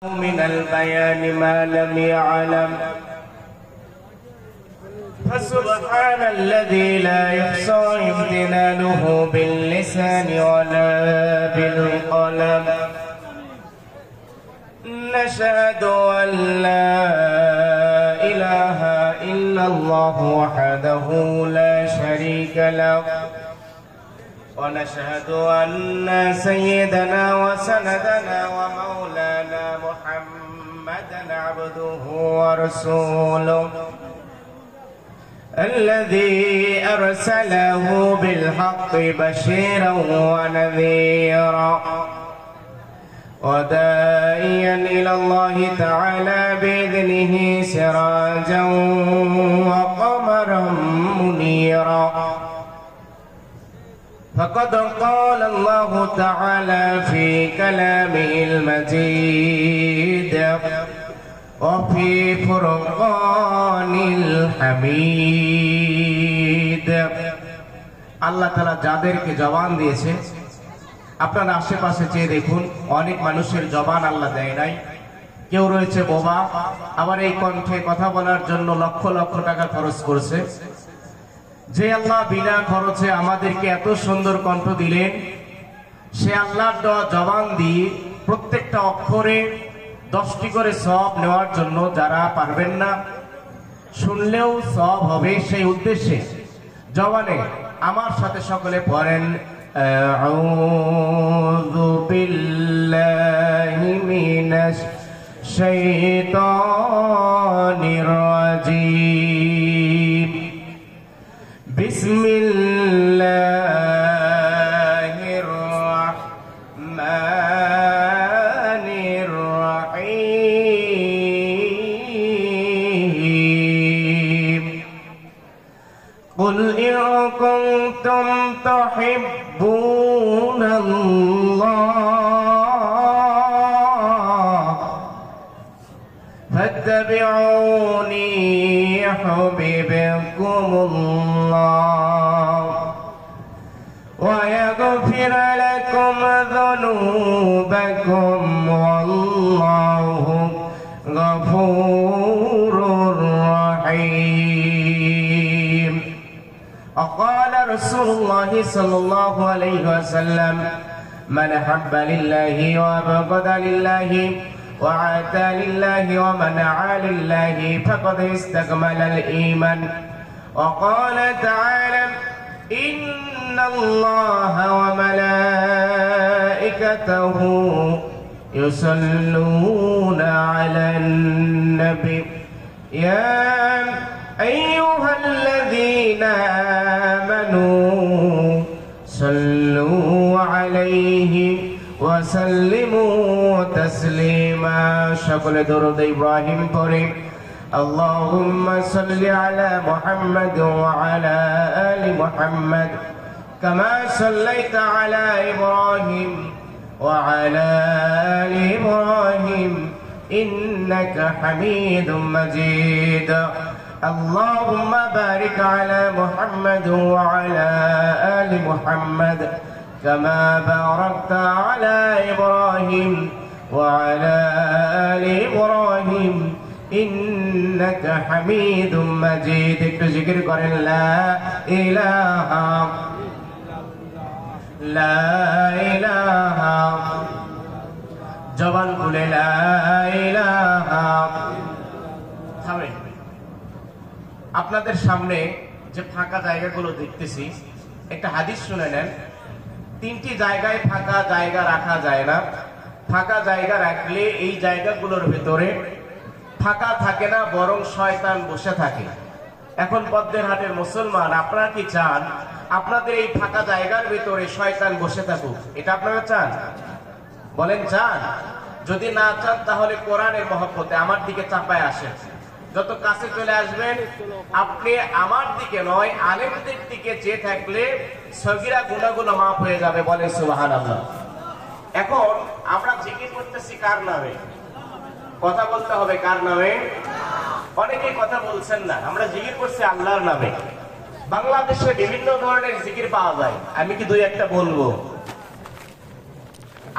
من البيان ما لم يعلم فسبحان الذي لا يحصى امتنانه باللسان ولا بالقلم. نشهد أن لا إله إلا الله وحده لا شريك له، ونشهد أن سيدنا وسندنا ومولانا محمدا عبده ورسوله الذي أرسله بالحق بشيرا ونذيرا وداعيا إلى الله تعالى بإذنه سراجا وقمرا منيرا. فقد قال الله تعالى في كلامه المجيد وفي فرقان الحميد। আল্লাহ তাআলা যাদেরকে জবান দিয়েছে, আপনারা আশেপাশে চেয়ে দেখুন, অনেক মানুষের জবান আল্লাহ দেয় নাই। কেউ রয়েছে বোবা, আবার এই কণ্ঠে কথা বলার জন্য লক্ষ লক্ষ টাকা খরচ করছে। যে আল্লাহ বিনা খরচে আমাদেরকে এত সুন্দর কণ্ঠ দিলেন, সে আল্লাহর দেওয়া জবান দিয়ে প্রত্যেকটা অক্ষরে 10টি করে সওয়াব নেওয়ার জন্য যারা পারবেন না, শুনলেও সওয়াব হবে, সেই উদ্দেশ্যে জবানে আমার সাথে সকলে পড়েন আউযু বিল্লাহি মিনাশ শাইতানির রাজীম। বিসমিল্লাহির রাহমানির রাহিম। কুল ইন কুনতুম তুহিব্বুনাল্লাহ ফাত্তাবিউনি ইউহিব্বুকুমুল্লাহ ওয়া ইয়াগফির লাকুম যুনুবাকুম ওয়াল্লাহু গফুরুর রহিম। وقال رسول الله صلى الله عليه وسلم من حب لله وبغض لله وعادى لله ومنع لله فقد استكمل الإيمان. وقال تعالى إن الله وملائكته يصلون على النبي يا أيها الذين آمنوا صلوا عليه وسلموا تسليما। সকল দরুদ ইব্রাহিম পড়ে اللهم صل على محمد وعلى آل محمد كما صليت على إبراهيم وعلى آل إبراهيم إنك حميد مجيد. اللهم بارك على محمد وعلى آل محمد كما باركت على إبراهيم وعلى آل إبراهيم إنك حميد مجيد. একটু জিকির করেন লা ইলাহা লা ইলাহা, জবান খুলে লা ইলাহা। থামেন। আপনাদের সামনে যে ফাঁকা জায়গাগুলো দেখতেছি, একটা হাদিস শুনে নেন। 3টি জায়গায় ফাঁকা জায়গা রাখা যায় না। ফাঁকা জায়গা রাখলে এই জায়গাগুলোর ভেতরে ফাঁকা থাকে না, বরং শয়তান বসে থাকে। এখন পদ্মের হাটের মুসলমান, আপনারা কি চান আপনাদের এই ফাঁকা জায়গার ভেতরে শয়তান বসে থাকুক? এটা আপনারা চান? বলেন চান? যদি না চান তাহলে কোরআনের মহব্বতে আমার দিকে চাপায় আসেন। যত কাছে চলে আসবেন, আপনি আমার দিকে নয় আলেমদের দিকে চেয়ে থাকলে সগীরা গুনাহগুলো মাফ হয়ে যাবে। বলেন সুবহানাল্লাহ। এখন আমরা জিকির করতেছি কার নামে? কথা বলতে হবে কার নামে? অনেকেই কথা বলছেন না। আমরা জিকির করছি আল্লাহর নামে। বাংলাদেশে বিভিন্ন ধরনের জিকির পাওয়া যায়, আমি কি দুই একটা বলবো।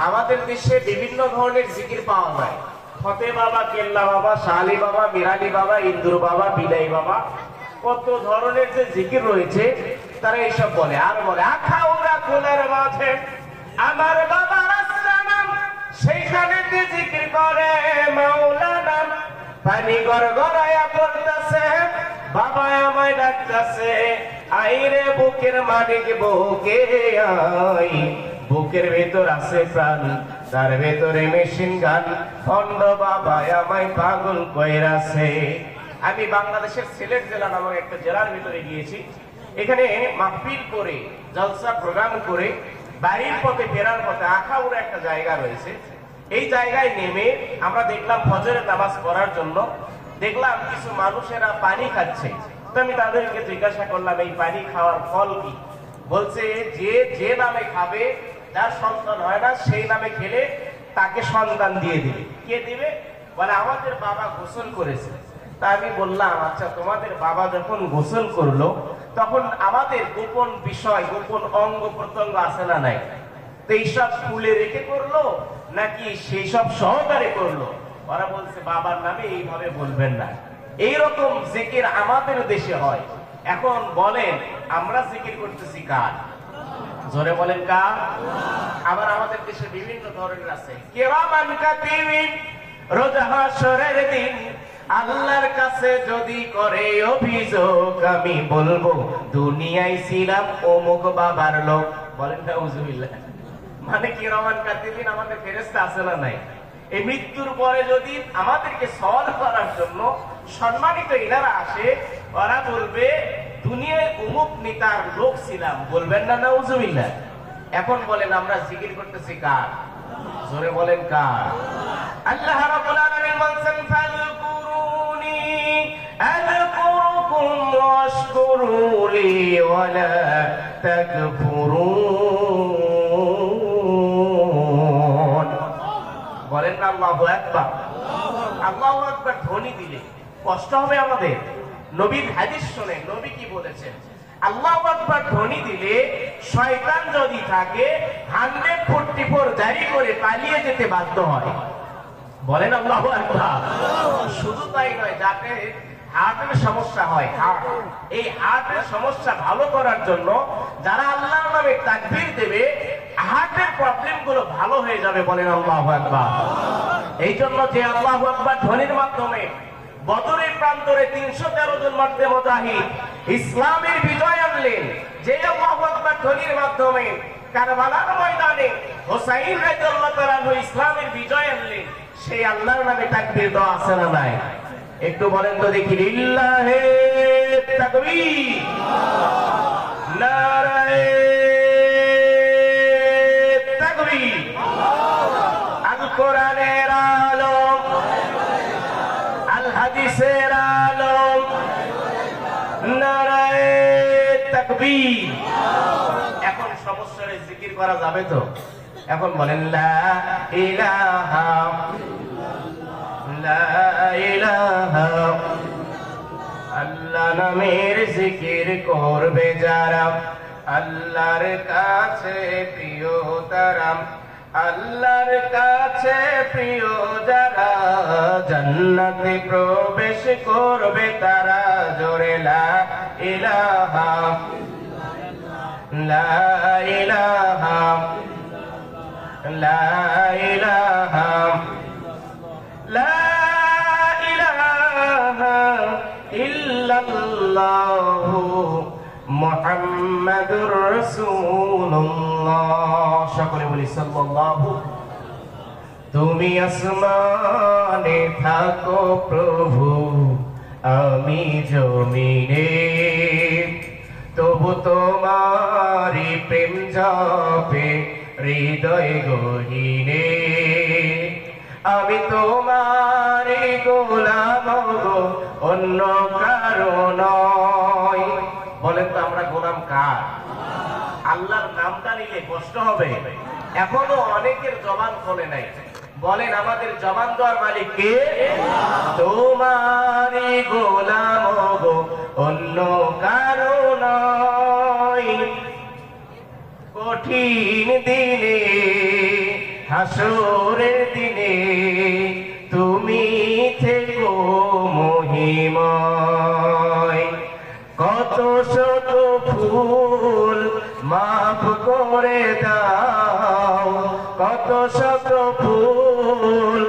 আমাদের দেশে বিভিন্ন ধরনের জিকির পাওয়া যায়। ফতে বাবা, কেল্লা বাবা, শালি বাবা, মিরালি বাবা, ইন্দুর বাবা, বিদাই বাবা, কত ধরনের যে জিকির রয়েছে তারা এইসব বলে। আর বলে আখাউড়া কোলের মাঝে আমার বাবা রাস্তানাম, সেইখানে জিকির করে মাওলানা। পানি গড়গড়ায়া পড়তাছে, বাবা আমায় ডাকতাছে, আইরে বুকের মালিক বুকে আই। বুকের ভেতর আছে প্রাণ, তার ভেতরে মেশিন গান, অন্ধ বাবা আমায় পাগল কইরাছে। আমি বাংলাদেশের সিলেট জেলা নামক একটা জেলার ভিতরে গিয়েছি। এখানে মাহফিল করে, জলসা প্রোগ্রাম করে বাড়ির পথে ফেরার পথে আখাউড়া একটা জায়গা রয়েছে। এই জায়গায় নেমে আমরা দেখলাম ফজরের নামাজ পড়ার জন্য দেখলাম কিছু মানুষেরা পানি খাচ্ছে। তো আমি তাদেরকে জিজ্ঞাসা করলাম এই পানি খাওয়ার ফল কি? বলছে যে নামে খাবে, যার সন্তান হয় না সেই নামে খেলে তাকে সন্তান দিয়ে দিবে। কে দিবে? বলে আমাদের বাবা গোসল করেছে। তা আমি বললাম আচ্ছা, তোমাদের বাবা যখন গোসল করলো তখন আমাদের গোপন বিষয়, গোপন অঙ্গ প্রত্যঙ্গ আছে না নাই? তো এইসব খুলে রেখে করলো নাকি সেই সব সহকারে করলো? ওরা বলছে বাবার নামে এইভাবে বলবেন না। এইরকম জিকির আমাদের দেশে হয়। এখন বলেন আমরা জিকির করতেছি কার? জোরে বলেন কার? আবার আমাদের দেশে বিভিন্ন ধরনের আছে। কিরামান কাতিবিন, রোজ হাশরের দিন আল্লাহর কাছে যদি করে অভিযোগ, আমি বলবো দুনিয়ায় ছিলাম অমুক বাবার লোক। বলেন নাউজুবিল্লাহ। মানে কিরামান কাতিবিন আমাদের ফেরেশতা আছে না নাই? এই মৃত্যুর পরে যদি আমাদেরকে সওয়াল করার জন্য সম্মানিত ইনারা আসে, ওরা বলবে দুনিয়ায় অমুক নেতার লোক ছিলাম। বলবেন না নাউজুবিল্লাহ? এখন বলেন আমরা জিকির করতেছি কার? জোরে বলেন কার? আল্লাহ রাব্বুল আলামিন বলেন ফাযকুরুনি আযকুরুকুম ওয়াশকুরুলি ওয়ালা তাকফুরুন। বলেন না আল্লাহু আকবার? আল্লাহু আকবার ধ্বনি দিলে কষ্ট হবে আমাদের? নবীর হাদিস শুনে নবী কি বলেছেন? আল্লাহু আকবার ধ্বনি দিলে শয়তান যদি থাকে 144 জারি করে পালিয়ে যেতে বাধ্য হয়। বলেন আল্লাহু আকবার। শুধু তাই নয়, যাতে হার্টের সমস্যা হয়, এই হার্টের সমস্যা ভালো করার জন্য যারা আল্লাহর নামে তাকবীর দেবে হার্টের প্রবলেম গুলো ভালো হয়ে যাবে। বলেন আল্লাহু আকবার। এই জন্য যে আল্লাহু আকবার ধ্বনির মাধ্যমে বদরের প্রান্তরে 313 জন মর্দে মুজাহিদ ইসলামের বিজয় আনলেন, যে আল্লাহু আকবার ধ্বনির মাধ্যমে কারবালার ময়দানে হুসাইন রাদিয়াল্লাহু তাআলা আনহু ইসলামের বিজয় আনলেন, সেই আল্লাহর নামে তাকবীর দেওয়া আছে না নাই? একটু বলেন তো দেখি। লিল্লাহে তাকবীর, নারায়ে তাকবীর। আল কোরআনের আলম, আল হাদিসের আলম, নারায়ে তাকবীর। এখন সমস্যার জিকির করা যাবে তো? এখন বলেন লা ইলাহা লা ইলাহা। আল্লাহ নামের জিকির করবে যারা, আল্লাহর কাছে প্রিয় তারা, আল্লাহর কাছে প্রিয় যারা, জান্নাতে প্রবেশ করবে তারা। জোরে লা ইলাহা লা ইলাহা লা ইলাহা লা ইলাহা ইল্লাল্লাহু মুহাম্মাদুর রাসূলুল্লাহ। সকলে বলি সাল্লাল্লাহু। তুমি আসমানে থাকো প্রভু, আমি জমিনে, তবু তোমারি প্রেম জপে হৃদয় গহীনে। আমি তোমারি গোলাম গো, অন্য কারো নয়। বলেন তো আমরা গোলাম কার? আল্লাহর নামটা নিলে কষ্ট হবে। এখনো অনেকের জবান খোলে নাই। বলেন আমাদের জবান দেওয়ার মালিক কে? তোমারি গোলাম গো, অন্য কারো নয়। কঠিন দিনে, হাসরের দিনে, তুমি তুমি থেকো মহিময়। কত শত ফুল মাফ করে দাও, কত শত ফুল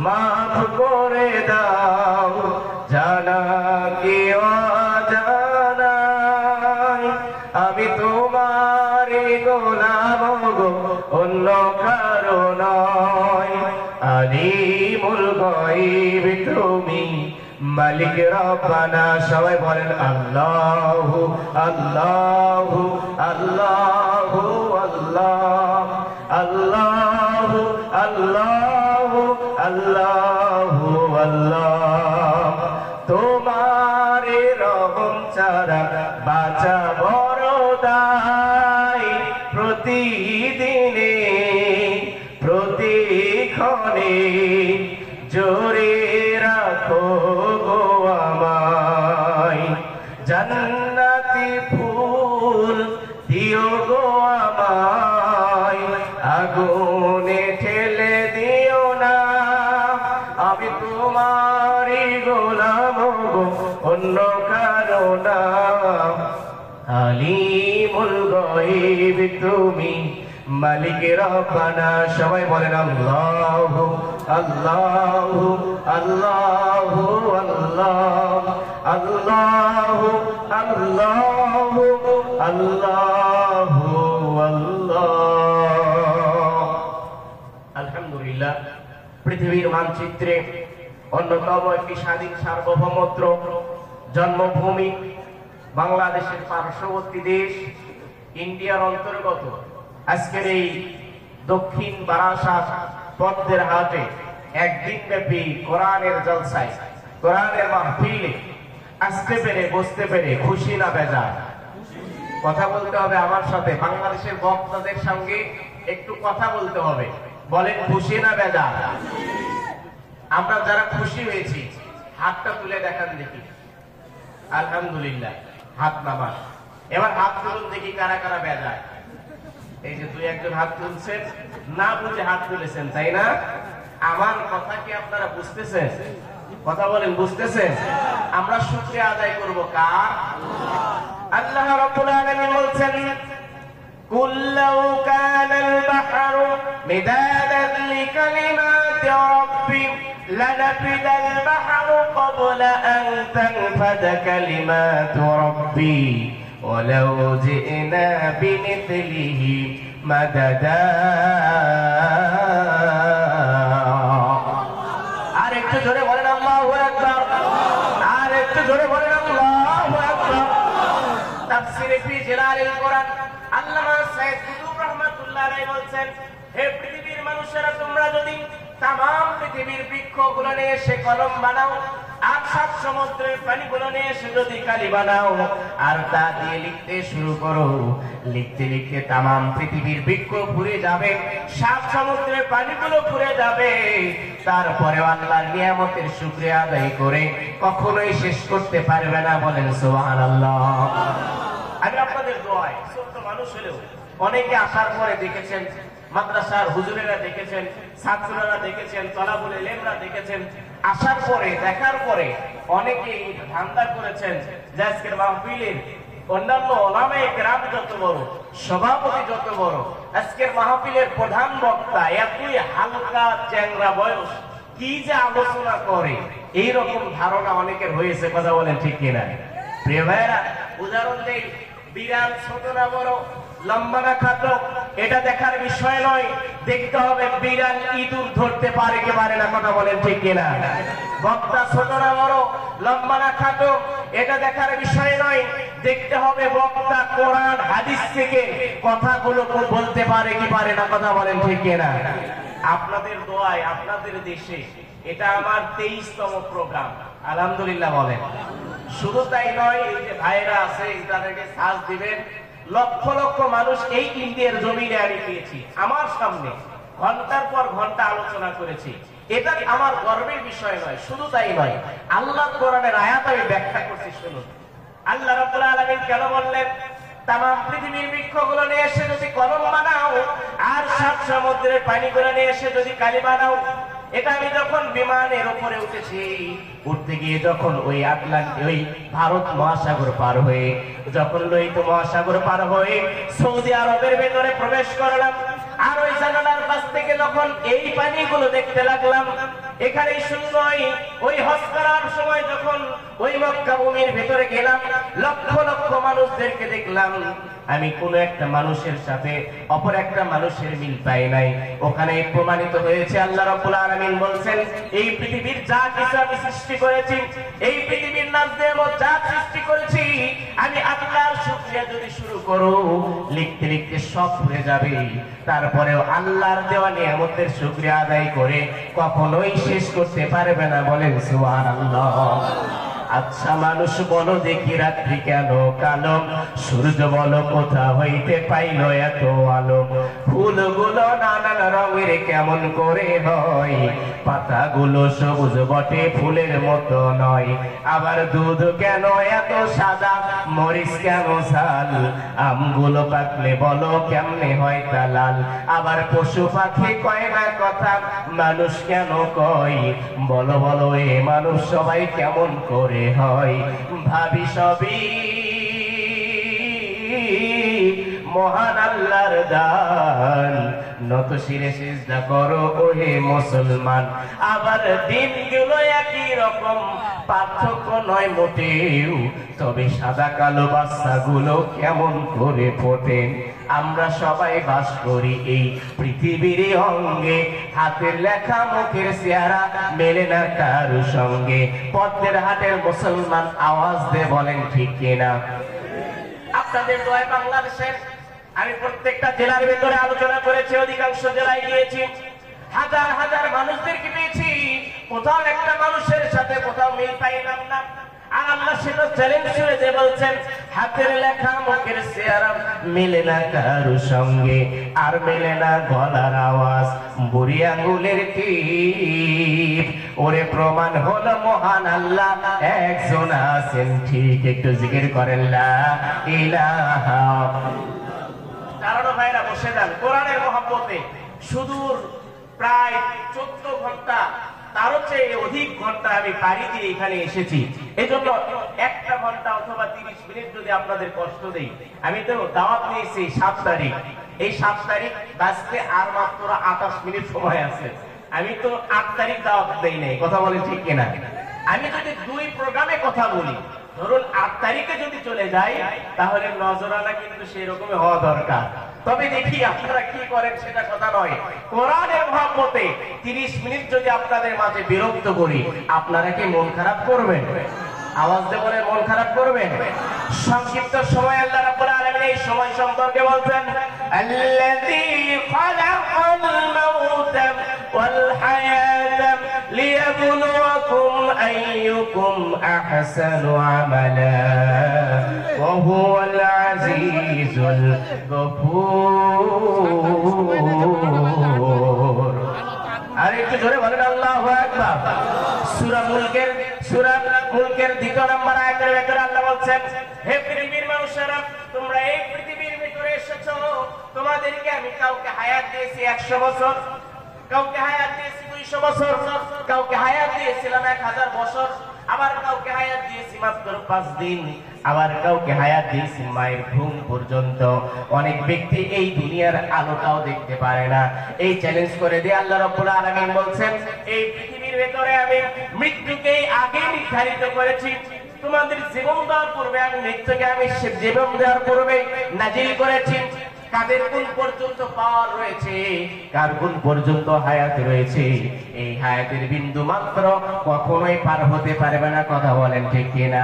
মাফ করে দাও, জানা কি অজানাই আমি তোমারই গোলাম গো, অন্য কারো নয়। আলিমুল গায়ব তুমি, মালিক রব্বানা। সবাই বলেন আল্লাহু আল্লাহু আল্লাহু আল্লাহ, আল্লাহু আল্লাহু আল্লাহু আল্লাহ। তোমার রহম ছাড়া বাঁচা বড় দায়, প্রতিদিনে প্রতিক্ষণে জোরে রাখো গো আমায়। জান্নাতি ফুল দিও গো আমায়, আগুনে ঠেলে দিও না, আমি তোমারই গোলাম গো, অন্য কারো না। আলিমুল গায়ব তুমি, মালিক রব্বানা। সবাই বলেন আল্লাহু আল্লাহু আল্লাহু আল্লাহ, আল্লাহু আল্লাহু আল্লাহু আল্লাহ। আলহামদুলিল্লাহ, পৃথিবীর মানচিত্রে অন্যতম একটি স্বাধীন সার্বভৌমত্র জন্মভূমি, বাংলাদেশের পার্শ্ববর্তী দেশ ইন্ডিয়ার অন্তর্গত আজকের এই দক্ষিণ বারাসাত পদ্মের হাটে একদিন ব্যাপী কোরআনের জলসায়, কোরআনের মাহফিলে আসতে পেরে, বসতে পেরে খুশি না বেজার? কথা বলতে হবে আমার সাথে, বাংলাদেশের বক্তাদের সঙ্গে একটু কথা বলতে হবে। বলেন খুশি না বেজার? আমরা যারা খুশি হয়েছি হাতটা তুলে দেখান দেখি। আলহামদুলিল্লাহ, হাত নামান। এবার হাত তুলুন দেখি কারা কারা বেজার। এই যে দুই একজন হাত তুলছেন, না বুঝে হাত তুলেছেন, তাই না? আমার কথা কি আপনারা বুঝতেছেন? কথা বলেন, বুঝতেছেন? আমরা শুকরিয়া আদায় করব কার? আল্লাহ রাব্বুল আলামিন বলছেন, কুল লাউ কানাল বাহরু মিদাদান লিকালিমাতি রাব্বি লানাফিদাল বাহরু ক্বাবলা আন তানফাদা কালিমাতু রাব্বি ওয়ালাউ জি'না বিমিথলিহি মাদাদা। আর একটু জোরে বলেন আল্লাহু আকবার, আর একটু জোরে বলেন আল্লাহু আকবার। তাফসীরে ফি জিলালিল কোরআন আল্লামা সাইয়্যিদ কুতুব রাহমাতুল্লাহ আলাইহি বলছেন, হে পৃথিবীর মানুষেরা, তোমরা যদি তাম পৃথিবীর বৃক্ষগুলো নিয়ে এসে কলম বানাও, আর সাত সমুদ্রের পানিগুলো নিয়ে এসে যদি কালি বানাও, আর তা দিয়ে লিখতে শুরু করো, লিখতে লিখতে তাম পৃথিবীর বৃক্ষ পুড়ে যাবে, সাত সমুদ্রের পানিগুলো পুড়ে যাবে, তারপরে আল্লাহর নিয়ামতের শুকরিয়া আদায় করে কখনোই শেষ করতে পারবে না। বলেন সুবহানাল্লাহ। আমি আপনাদের দোয়ায় ছোট্ট মানুষ হলেও অনেকে আসার পরে দেখেছেন, মাদ্রাসার হুজুরেরা দেখেছেন, ছাত্ররা দেখেছেন, তলাবুল ইলমরা দেখেছেন, আসার পরে দেখার পরে অনেকেই ধান্দা করেছেন যে আজকের মাহফিলের অন্যান্য ওলামায়ে কেরাম যত বড়, সভাপতি যত বড়, আজকের মাহফিলের প্রধান বক্তা এতই হালকা চ্যাংরা বয়স, কি যে আলোচনা করে, এইরকম ধারণা অনেকের হয়েছে। কথা বলেন ঠিক কিনা? প্রিয় ভাইরা, উদাহরণ দেই, বিড়াল ছোট না বড়, লম্বা না খাটো, এটা দেখার বিষয় নয়, দেখতে হবে বিড়াল ইঁদুর ধরতে পারে কি পারে না। কথা বলেন ঠিক কিনা? বক্তা ছোট না বড়, লম্বা না খাটো, এটা দেখার বিষয় নয়, দেখতে হবে বক্তা কোরআন হাদিস থেকে কথাগুলো বলতে পারে কি পারে না। কথা বলেন ঠিক কিনা? আপনাদের দোয়ায় আপনাদের দেশে এটা আমার 23তম প্রোগ্রাম, আলহামদুলিল্লাহ বলেন। শুধু তাই নয়, এই যে ভাইরা আছে তাদেরকে সাজ দিবেন, লক্ষ লক্ষ মানুষ এই ইন্ডিয়ার জমিনে আমি পেয়েছি, আমার সামনে ঘন্টার পর ঘন্টা আলোচনা করেছি। এটা আমার গর্বের বিষয় নয়, শুধু তাই নয়, আল্লাহ কোরআনের আয়াত আমি ব্যাখ্যা করছি, শুনুন। আল্লাহ রাব্বুল আলামিন কেন বললেন তাম পৃথিবীর বৃক্ষগুলো নিয়ে এসে যদি কলম বানাও, আর সাত সমুদ্রের পানিগুলো নিয়ে এসে যদি কালি বানাও, এটা আমি যখন বিমানের উপরে উঠেছি, উঠতে গিয়ে যখন ওই ওই ভারত মহাসাগর পার হয়ে, যখন লোহিত মহাসাগর পার হয়ে সৌদি আরবের ভেতরে প্রবেশ করলাম, আর ওই জানালার পাশ থেকে যখন এই পানিগুলো দেখতে লাগলাম, এখানে শূন্যই ওই হজ করার সময় যখন ওই মক্কা ভূমির ভেতরে গেলাম, লক্ষ লক্ষ মানুষদেরকে দেখলাম, আমি কোন একটা মানুষের সাথে অপর একটা মানুষের মিল পাই নাই। ওখানে প্রমাণিত হয়েছে আল্লাহ রাব্বুল আলামিন বলছেন, এই পৃথিবীর যা কিছু আমি সৃষ্টি করেছি, এই পৃথিবীর নাজনেমত যা সৃষ্টি করেছি, আমি আল্লাহর শুকরিয়া যদি শুরু করো, লিখতে লিখতে সব ভুলে যাবে। তারপরেও আল্লাহর দেওয়া নিয়ামতের শুকরিয়া আদায় করে কখনোই শেষ করতে পারবে না। বলেন সুবহানাল্লাহ। আচ্ছা মানুষ বলো দেখি রাত্রি কেন কালো, সূর্য বলো কোথা হইতে পাইল এত আলো, ফুলগুলো নানান রঙের কেমন করে হয়, পাতাগুলো সবুজ বটে ফুলের মতো নয়, আবার দুধ কেন এত সাদা, মরিচ কেন ঝাল, আমগুলো পাকলে বলো কেমনে হয় তা লাল, আবার পশু পাখি কয় না কথা, মানুষ কেন কয়, বলো বলো এ মানুষ সবাই কেমন করে হয়, ভাবি সবই মহান আল্লাহর দান, নত শিরে সিজদা করো ওহে মুসলমান। আবার দিনগুলো একই রকম, পার্থক্য নয় মোটেও, তবে সাদা কালো বাচ্চাগুলো কেমন করে ফোটে। আমরা সবাই বাস করি এই পৃথিবীর অঙ্গে, হাতের লেখা মুখের চেহারা মেলে না কারো সঙ্গে। পদ্মের হাটের মুসলমান আওয়াজ দে বলেন ঠিক কিনা? আপনাদের দোয়ায় বাংলাদেশের আমি প্রত্যেকটা জেলার ভেতরে আলোচনা করেছি, অধিকাংশ জেলায় গিয়েছি, হাজার হাজার মানুষদেরকে পেয়েছি, কোথাও একটা মানুষের সাথে কোথাও মিল পাইলাম না। আর আল্লাহ সেটা চ্যালেঞ্জ করে দিয়ে বলছেন, হাতের লেখা মুখের চেহারা মেলে না কারো সঙ্গে, আর মেলে না গলার আওয়াজ, বুড়ি আঙ্গুলের টিপ, ওরে প্রমাণ হলো মহান আল্লাহ একজন আছেন ঠিক। একটু জিকির করেন লা ইলাহা। কারণ ভাইরা বসে যান, কোরআনের মহব্বতে সুদূর প্রায় 14 ঘন্টা, তারও চেয়ে অধিক ঘন্টা আমি পাড়ি দিয়ে এখানে এসেছি। এজন্য একটা ঘন্টা অথবা 30 মিনিট যদি আপনাদের কষ্ট দেই, আমি তো দাওয়াত নিয়েছি 7 তারিখ, এই 7 তারিখ বাজতে আর মাত্র 28 মিনিট সময় আছে। আমি তো 8 তারিখ দাওয়াত দেই নাই, কথা বলেন ঠিক কিনা? আমি যদি 2 প্রোগ্রামে কথা বলি, ধরুন 8 তারিখে যদি চলে যাই, তাহলে নজরানা কিন্তু সেই রকমই হওয়া দরকার। তবে দেখি আপনারা কি করেন সেটা কথা নয়, কোরআনের মহব্বতে 30 মিনিট যদি আপনাদের মাঝে বিরক্ত করি, আপনারা কি মন খারাপ করবেন? আওয়াজ দিয়ে বলে মন খারাপ করবেন? সংক্ষিপ্ত সময় আল্লাহ রাব্বুল আলামিন এই সময় সম্পর্কে বলছেন, আল্লাযী খালাকাল মাউতা ওয়াল হায়াতা লিয়াবলুয়াকুম আইয়ুকুম আহসানু আমালা ওয়া হুয়াল আজিজুল গফুর। আর একটু জোরে বলেন আল্লাহু আকবার। সূরা মুলকের 2 নম্বর আয়াতের ভেতরে আল্লাহ বলছেন, হে পৃথিবীর মানুষেরা, তোমরা এই পৃথিবীর ভিতরে এসেছো, তোমাদেরকে আমি কাউকে হায়াত দিয়েছি 100 বছর, কাউকে হায়াত দিয়েছি 200 বছর, কাউকে হায়াত দিয়েছিলাম 1000 বছর, আবার কাউকে হায়াত দিয়েছি মাত্র 5 দিন, আবার কাউকে হায়াত দিয়েছি মায়ের ঘুম পর্যন্ত। অনেক ব্যক্তি এই দুনিয়ার আলোটাও দেখতে পারে না। এই চ্যালেঞ্জ করে দিয়ে আল্লাহ রাব্বুল আলামিন বলছেন, এই পৃথিবীর ভেতরে আমি মৃত্যুকে আগে নির্ধারিত করেছি, তোমাদের জীবন দেওয়ার পূর্বে আমি মৃত্যুকে আমি জীবন দেওয়ার পূর্বে নাজিল করেছি। কাদের কোন পর্যন্ত পাওয়ার রয়েছে, কার কোন পর্যন্ত হায়াত রয়েছে, এই হায়াতের বিন্দু মাত্র কখনোই পার হতে পারবে না। কথা বলেন ঠিক কিনা?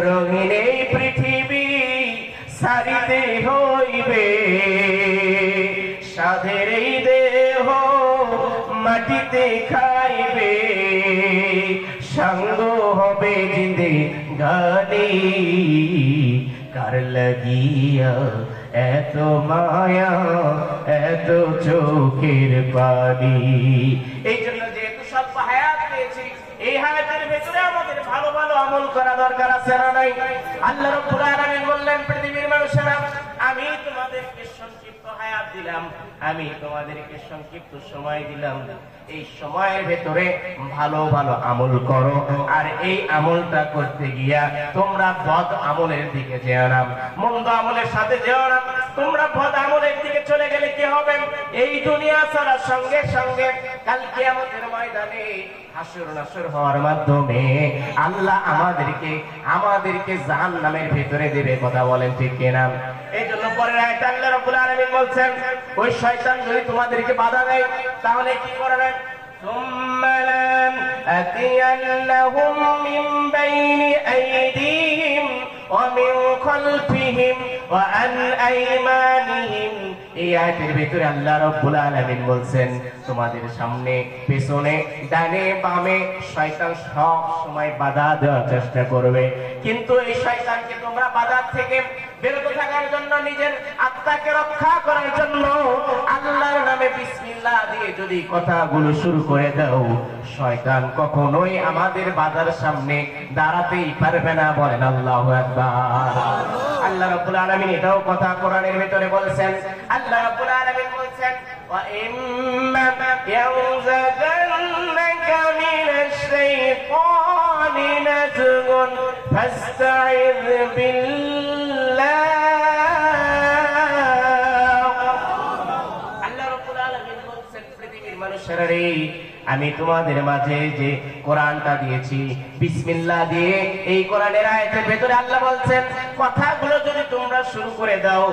রঙিন এই পৃথিবী সারিতে হইবে, সাধের এই দেহ মাটিতে খাইবে, সঙ্গ হবে জিন্দে গানি, কার লাগিয়া এত মায়া এত চোখের পানি। এই জন্য যেহেতু সব হায়াত পেয়েছি, এই হায়াতের ভেতরে আমাদের ভালো ভালো আমল করা দরকার আছে না নাই? আল্লাহ রাব্বুল আলামিন বললেন, পৃথিবীর মানুষেরা, আমি তোমাদেরকে সংক্ষিপ্ত হায়াত দিলাম, আমি তোমাদেরকে সংক্ষিপ্ত সময় দিলাম, এই সময়ের ভেতরে ভালো ভালো আমল করো। আর এই আমলটা করতে গিয়া তোমরা বদ আমলের দিকে যেও না, মন্দ আমলের সাথে যেও না। তোমরা বদ আমলের দিকে চলে গেলে কি হবে? এই দুনিয়া ছাড়ার সঙ্গে সঙ্গে কাল কিয়ামতের ময়দানে হাসর নাসর হওয়ার মাধ্যমে আল্লাহ আমাদেরকে জাহান্নামের ভিতরে দেবে। কথা বলেন ঠিক কিনা? এই জন্য পরের আয়াতে আল্লাহ রাব্বুল আলামিন বলছেন, ওই শয়তান যদি তোমাদেরকে বাধা দেয় তাহলে কি করবেন? ثم لآتينهم من بين أيديهم ومن خلفهم وعن أيمانهم। এই আয়াতের ভিতরে আল্লাহ রাব্বুল আলামিন বলছেন, তোমাদের সামনে, পেছনে, ডানে বামে শয়তান সব সময় বাধা দেওয়ার চেষ্টা করবে। কিন্তু এই শয়তানকে তোমরা বাধা থেকে বিরত থাকার জন্য, নিজের আত্মাকে রক্ষা করার জন্য আল্লাহর নামে বিসমিল্লাহ দিয়ে যদি কথাগুলো শুরু করে দাও, শয়তান কখনোই আমাদের বাধার সামনে দাঁড়াতেই পারবে না। বলেন আল্লাহু আকবার। আল্লাহ রাব্বুল আলামিন এটাও কথা কোরআনের ভিতরে বলেছেন। আল্লাহ রাব্বুল আলামিন বলেছেন, ওয়া ইম্মা ইয়াউযাগান্নাকা মিনাশ শাইতানি নাজগুন ফাসতাইয বিল্লাহ। আল্লাহ রাব্বুল আলামিন বলেছেন, পৃথিবীর মানুষেরা রে, আমি তোমাদের মাঝে যে কোরআনটা দিয়েছি, বিসমিল্লাহ দিয়ে এই কোরআনের আয়াতের ভেতরে আল্লাহ বলছেন, কথাগুলো যদি তোমরা শুরু করে দাও,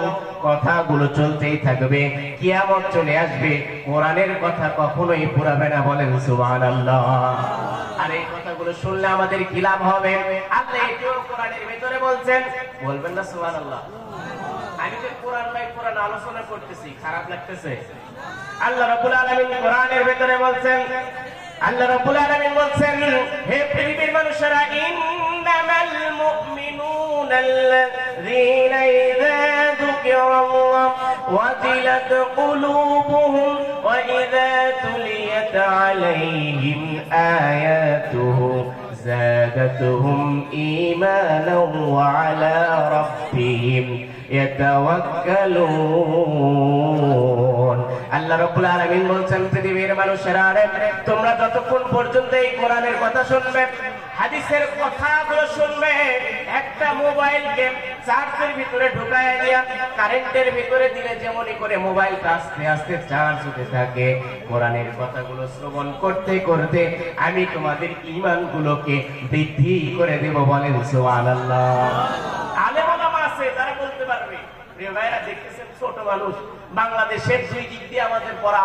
কথাগুলো চলতেই থাকবে, কিয়ামত চলে আসবে, কোরআনের কথা কখনোই ফুরাবে না। বলেন সুবহানাল্লাহ। আর এই কথাগুলো শুনলে আমাদের কি লাভ হবে? আল্লাহ এটাও কোরআনের ভেতরে বলছেন। বলবেন না সুবহানাল্লাহ? আমি যে কোরআন আলোচনা করতেছি, খারাপ লাগতেছে? আল্লাহ রাব্বুল আলামিন কোরআনের ভিতরে বলছেন, আল্লাহ রাব্বুল আলামিন বলছেন, হে পৃথিবীর মানুষেরা, ইন্নামাল মুমিনুনাল্লাযীনা ইযা যুকিরাল্লাহ ওয়াজিলাত কুলুবুহুম ওয়া ইযা তুলিয়াত আলাইহিম আয়াতুহু زادتهم إيمانا وعلى ربهم يتوكلون। আল্লাহ রাব্বুল আলামিন বলছেন, পৃথিবীর মানুষেরা, তোমরা যতক্ষণ পর্যন্ত এই কোরআনের কথা শুনবে, হাদিসের কথাগুলো শুনবে, একটা মোবাইলকে চার্জের ভিতরে ঢুকায় দিয়া কারেন্টের ভিতরে দিলে যেমনই করে মোবাইলটা আস্তে আস্তে চার্জ হতে থাকে, কোরআনের কথাগুলো শ্রবণ করতে করতে আমি তোমাদের ঈমানগুলোকে বৃদ্ধি করে দেব। বলেন সুবহানাল্লাহ। আলেম ওলামা আছে, তারা বলতে পারবে। প্রিয় ভাইরা, দেখতেছেন ছোট মানুষ, বাংলাদেশের দুই দিক দিয়ে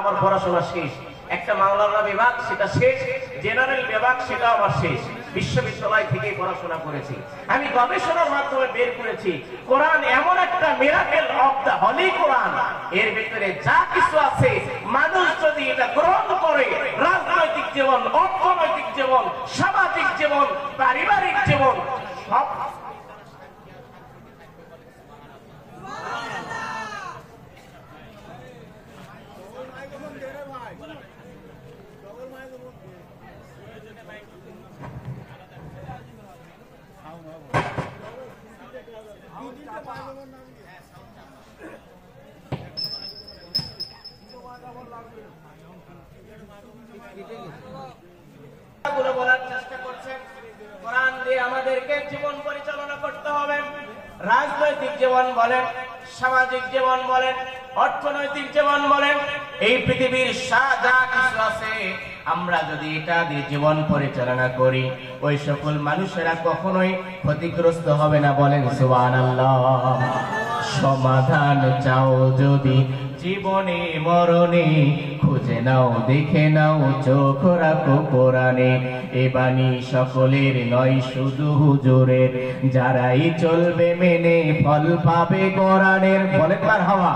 আমার পড়াশোনা শেষ। একটা মাওলানা বিভাগ, সেটা শেষ, জেনারেল বিভাগ, সেটা আমার শেষ। বিশ্ববিদ্যালয় থেকে পড়াশোনা করেছি। আমি গবেষণার মাধ্যমে বের করেছি, কোরআন এমন একটা মিরাকেল অফ দা হলি কোরআন, এর ভিতরে যা কিছু আছে, মানুষ যদি এটা গ্রহণ করে, রাজনৈতিক জীবন, অর্থনৈতিক জীবন, সামাজিক জীবন, পারিবারিক জীবন, সব বলার চেষ্টা করছেন। কোরআন দিয়ে আমাদেরকে জীবন পরিচালনা করতে হবে। রাজনৈতিক জীবন বলেন, সামাজিক জীবন বলেন, অর্থনৈতিক জীবন বলেন, এই পৃথিবীর যা কিছু আছে, আমরা যদি এটা দিয়ে জীবন পরিচালনা করি, ওই সকল মানুষেরা কখনোই ক্ষতিগ্রস্ত হবে না। বলেন সুবহানাল্লাহ। সমাধান চাও যদি জীবনে মরণে, খুঁজে নাও, দেখে নাও, চোখ রাখো কোরআনে। এ বাণী সকলের নয়, শুধু হুজুরের, যারাই চলবে মেনে ফল পাবে কোরআনের। বলে মারহাবা।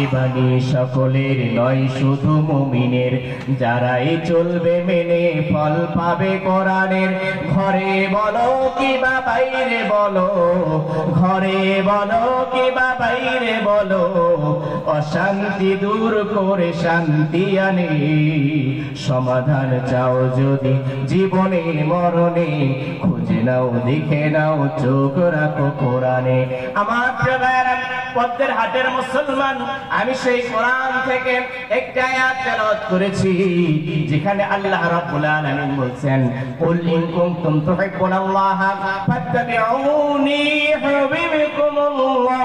এ বাণী সকলের নয়, শুধু মুমিনের, যারাই চলবে মেনে ফল পাবে কোরআনের। ঘরে বলো কিবা বাইরে বলো, ঘরে বলো কিবা বাইরে বলো, অশান্তি দূর করে শান্তি আনে। সমাধান চাও যদি জীবনে মরণে, খুঁজে নাও, দেখে নাও, চোখ রাখো কোরআনে। আমার পদ্মের হাটের মুসলমান, আমি সেই কোরআন থেকে একটা আয়াত তেলাওয়াত করেছি যেখানে আল্লাহ রাব্বুল আলামিন বলছেন কুল ইন কুনতুম তুহিব্বুনাল্লাহ ফাত্তাবিউনি ইউহিব্বুকুমুল্লাহ।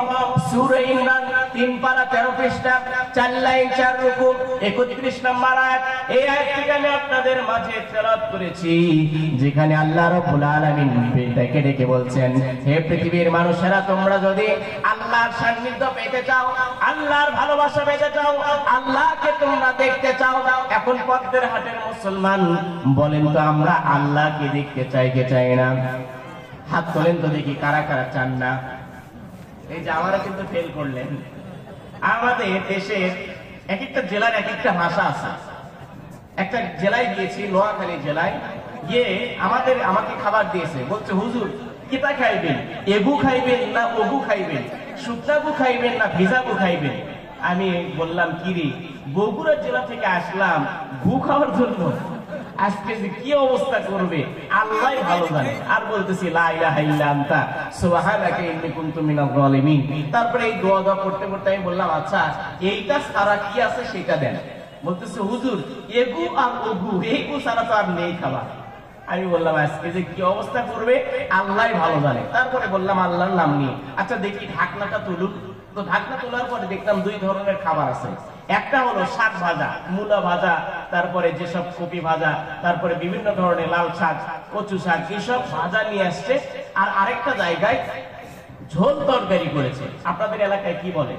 সূরা ইমরান 3 পারা 13 পৃষ্ঠা 4 লাইন 4 রুকু 31 নম্বর আয়াত। এই আয়াত থেকে আমি আপনাদের মাঝে তেলাওয়াত করেছি যেখানে আল্লাহ রাব্বুল আলামিন ডেকে ডেকে বলছেন, হে পৃথিবীর মানুষেরা, তোমরা যদি আল্লাহর সান্নিধ্য পেতে চাও, আল্লাহর ভালোবাসা পেতে চাও, আল্লাহকে তোমরা দেখতে চাও। এখন পদ্মের হাটের মুসলমান বলেন তো আমরা আল্লাহকে দেখতে চাই কে চাই না? হাত তোলেন তো দেখি কারা কারা চান না। এই যে আমারা কিন্তু ফেল করলেন। আমাদের দেশের এক একটা জেলার এক একটা ভাষা আছে। একটা জেলায় গিয়েছি, নোয়াখালী জেলায় গিয়ে আমাকে খাবার দিয়েছে, বলছে হুজুর কিতা খাইবেন, এগু খাইবেন না ওগু খাইবেন, শুকনাগু খাইবেন না ভিজাগু খাইবেন? আমি বললাম কিরে, বগুড়া জেলা থেকে আসলাম গু খাওয়ার জন্য, আজকে যে কি অবস্থা করবে আল্লাহ ভালো জানে। আর বলতেছি লা ইলাহা ইল্লা আনতা সুবহানাকা ইন্নী কুনতু মিনাজ জালিমিন। তারপরে এই দোয়া করতে করতে আমি বললাম, আচ্ছা এইটা সারা কি আছে সেটা দেন। বলতেছে হুজুর এগু আর ওগু, এইগু সারা তো আর নেই খাবার। আমি বললাম আজকে যে কি অবস্থা করবে আল্লাহ ভালো জানে। তারপরে বললাম আল্লাহর নাম নিয়ে, আচ্ছা দেখি ঢাকনাটা তুলুন। তো ঢাকনা তোলার পরে দেখলাম 2 ধরনের খাবার আছে। একটা হলো শাক ভাজা, মূলা ভাজা, তারপরে যেসব কপি ভাজা, তারপরে বিভিন্ন ধরনের লাল শাক, কচু শাক, এইসব ভাজা নিয়ে আসছে। আর আরেকটা জায়গায় ঝোল তরকারি করেছে। আপনাদের এলাকায় কি বলে?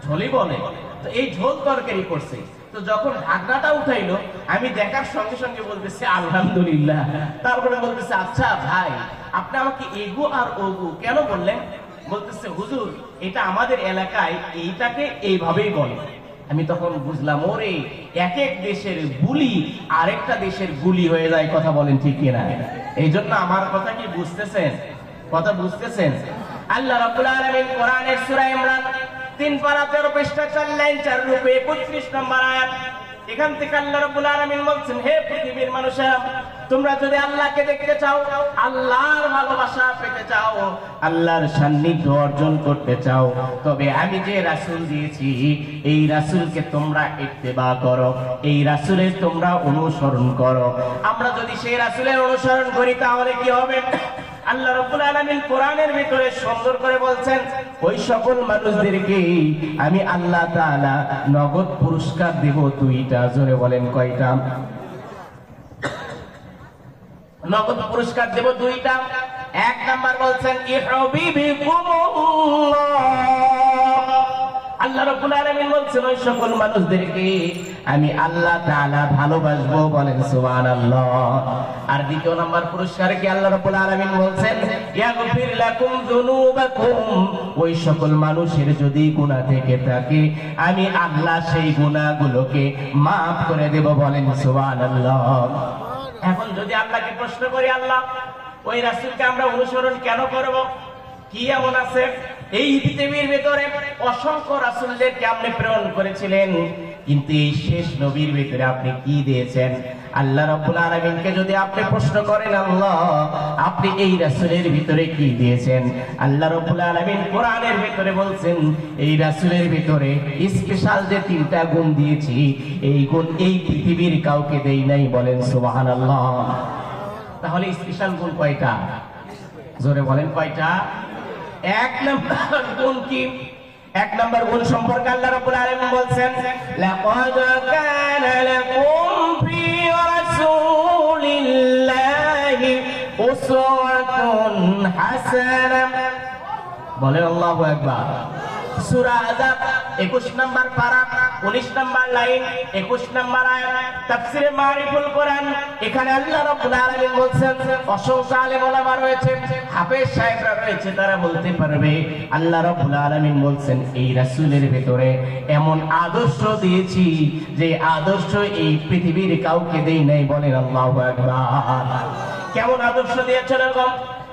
ঝোলই বলে। তো এই ঝোল তরকারি করছে। তো যখন ঢাকনাটা উঠাইলো আমি দেখার সঙ্গে সঙ্গে বলতেছি আলহামদুলিল্লাহ। তারপরে বলতেছে, আচ্ছা ভাই আপনি আমাকে এগু আর ওগু কেন বললেন? বলতেছে হুজুর এটা আমাদের এলাকায় এইটাকে এইভাবেই বলে। আমি তখন বুঝলাম ওরে এক এক দেশের বুলি আরেকটা দেশের গুলি হয়ে যায়। কথা বলেন ঠিক কিনা? এই জন্য আমার কথা কি বুঝতেছেন? কথা বুঝতেছেন? আল্লাহ রাব্বুল আলামিন কোরআনের সূরা ইমরান 3 পারা 13 পৃষ্ঠা 4 লাইন 4 রূপে 31 নম্বর আয়াত। এখান থেকে আল্লাহ রাব্বুল আলামিন বলছেন, হে পৃথিবীর মানুষেরা, তোমরা যদি আল্লাহকে দেখতে চাও, আল্লাহর ভালোবাসা পেতে চাও, আল্লাহর সান্নিধ্য অর্জন করতে চাও, তবে আমি যে রাসূল দিয়েছি এই রাসূলকে তোমরা ইত্তেবা করো, এই রাসূলের তোমরা অনুসরণ করো। আমরা যদি সেই রাসূলের অনুসরণ করি তাহলে কি হবে? আল্লাহ রাব্বুল আলামিন কোরআনের ভিতরে সুন্দর করে বলছেন, ওই সকল মানুষদেরকে আমি আল্লাহ তাআলা নগদ পুরস্কার দেব 2টা। জোরে বলেন কয়টা? নগদ পুরস্কার দেব 2টা। 1 নাম্বার বলছেন ইউহিব্বুকুমুল্লাহ। আল্লাহ রাব্বুল আলামিন বলছেন ওই সকল মানুষদেরকে আমি আল্লাহ তাআলা ভালোবাসবো। বলেন সুবহানাল্লাহ। আর 2 নাম্বার পুরস্কার কি আল্লাহ রাব্বুল আলামিন বলছেন ইয়াগফির লাকুম যুনুবাকুম। ওই সকল মানুষের যদি গুনাহ থেকে থাকে আমি আল্লাহ সেই গুনাহগুলোকে maaf করে দেব। বলেন সুবহানাল্লাহ। এখন যদি আল্লাহকে প্রশ্ন করি, আল্লাহ ওই রাসূলকে আমরা অনুসরণ কেন করব? কি এমন আছে? এই পৃথিবীর ভিতরে অসংখ্য রাসূলদেরকে আপনি প্রেরণ করেছিলেন, কিন্তু এই শেষ নবীর ভিতরে আপনি কি দিয়েছেন? আল্লাহ রাব্বুল আলামিনকে যদি আপনি প্রশ্ন করেন, আল্লাহ আপনি এই রাসূলের ভিতরে কি দিয়েছেন? আল্লাহ রাব্বুল আলামিন কোরআনের ভিতরে বলছেন এই রাসূলের ভিতরে স্পেশাল যে 3টা গুণ দিয়েছি এই গুণ এই পৃথিবীর কাউকে দেই নাই। বলেন সুবহানাল্লাহ। তাহলে স্পেশাল গুণ কয়টা? জোরে বলেন কয়টা? 1 নম্বর গুণ কি? 1 নম্বর গুণ সম্পর্কে আল্লাহ রাব্বুল আলামিন বলছেন লাকাদ কানা লাকুম ফি রাসূলিল্লাহি উসওয়াতুন হাসানাহ। বলেন আল্লাহু আকবার। সূরা আযাব 21 নম্বর পারা 19 নম্বর লাইন 21 নম্বর আয়াত। তাফসীরে মারিফুল কোরআন। এখানে আল্লাহ রাব্বুল আলামিন বলছেন, অসংখ্য আলেম ওলামা রয়েছে, হাফেজ সাহেবরা রয়েছে, তারা বলতে পারবে আল্লাহ রাব্বুল আলামিন বলছেন এই রাসূলের ভিতরে এমন আদর্শ দিয়েছি যে আদর্শ এই পৃথিবীর কাউকে দেই নাই। বলেন আল্লাহু আকবার। কেমন আদর্শ দিয়েছেন?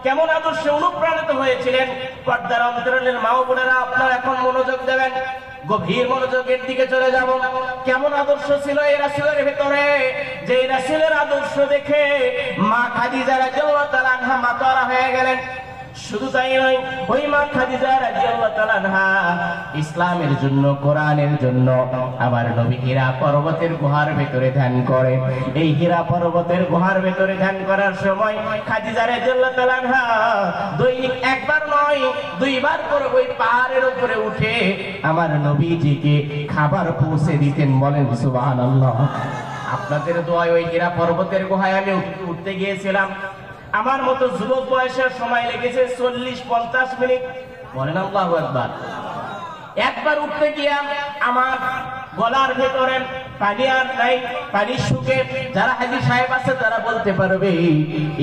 কেমন আদর্শে অনুপ্রাণিত হয়েছিলেন? পর্দার অন্তরালের মা ও বোনেরা আপনারা এখন মনোযোগ দেবেন, গভীর মনোযোগের দিকে চলে যাব। কেমন আদর্শ ছিল এই রাসূলের ভিতরে, যে রাসূলের আদর্শ দেখে মা খাদিজা রাদিয়াল্লাহু তাআলা আনহা মাতারা হয়ে গেলেন। শুধু তাই নয়, ওই মা খাদিজা রাদিয়াল্লাহু তাআলা আনহা ইসলামের জন্য, কোরআনের জন্য আমার নবী হীরা পর্বতের গুহার ভেতরে ধ্যান করে। এই হীরা পর্বতের গুহার ভেতরে ধ্যান করার সময় খাদিজা রাদিয়াল্লাহু তাআলা আনহা দৈনিক একবার নয় দুইবার করে ওই পাহাড়ের উপরে উঠে আমার নবীজিকে খাবার পৌঁছে দিতেন। বলেন সুবহানাল্লাহ। আপনাদের দোয়ায় ওই হীরা পর্বতের গুহায় আমি উঠতে গিয়েছিলাম। আমার মতো যুবক বয়সের সময় লেগেছে 40-50 মিনিট। বলেন আল্লাহু আকবার। একবার উঠতে গিয়ে আমার গলার ভেতরে পানি আর নাই, পানি শুকে। যারা হাজী সাহেব আছে তারা বলতে পারবে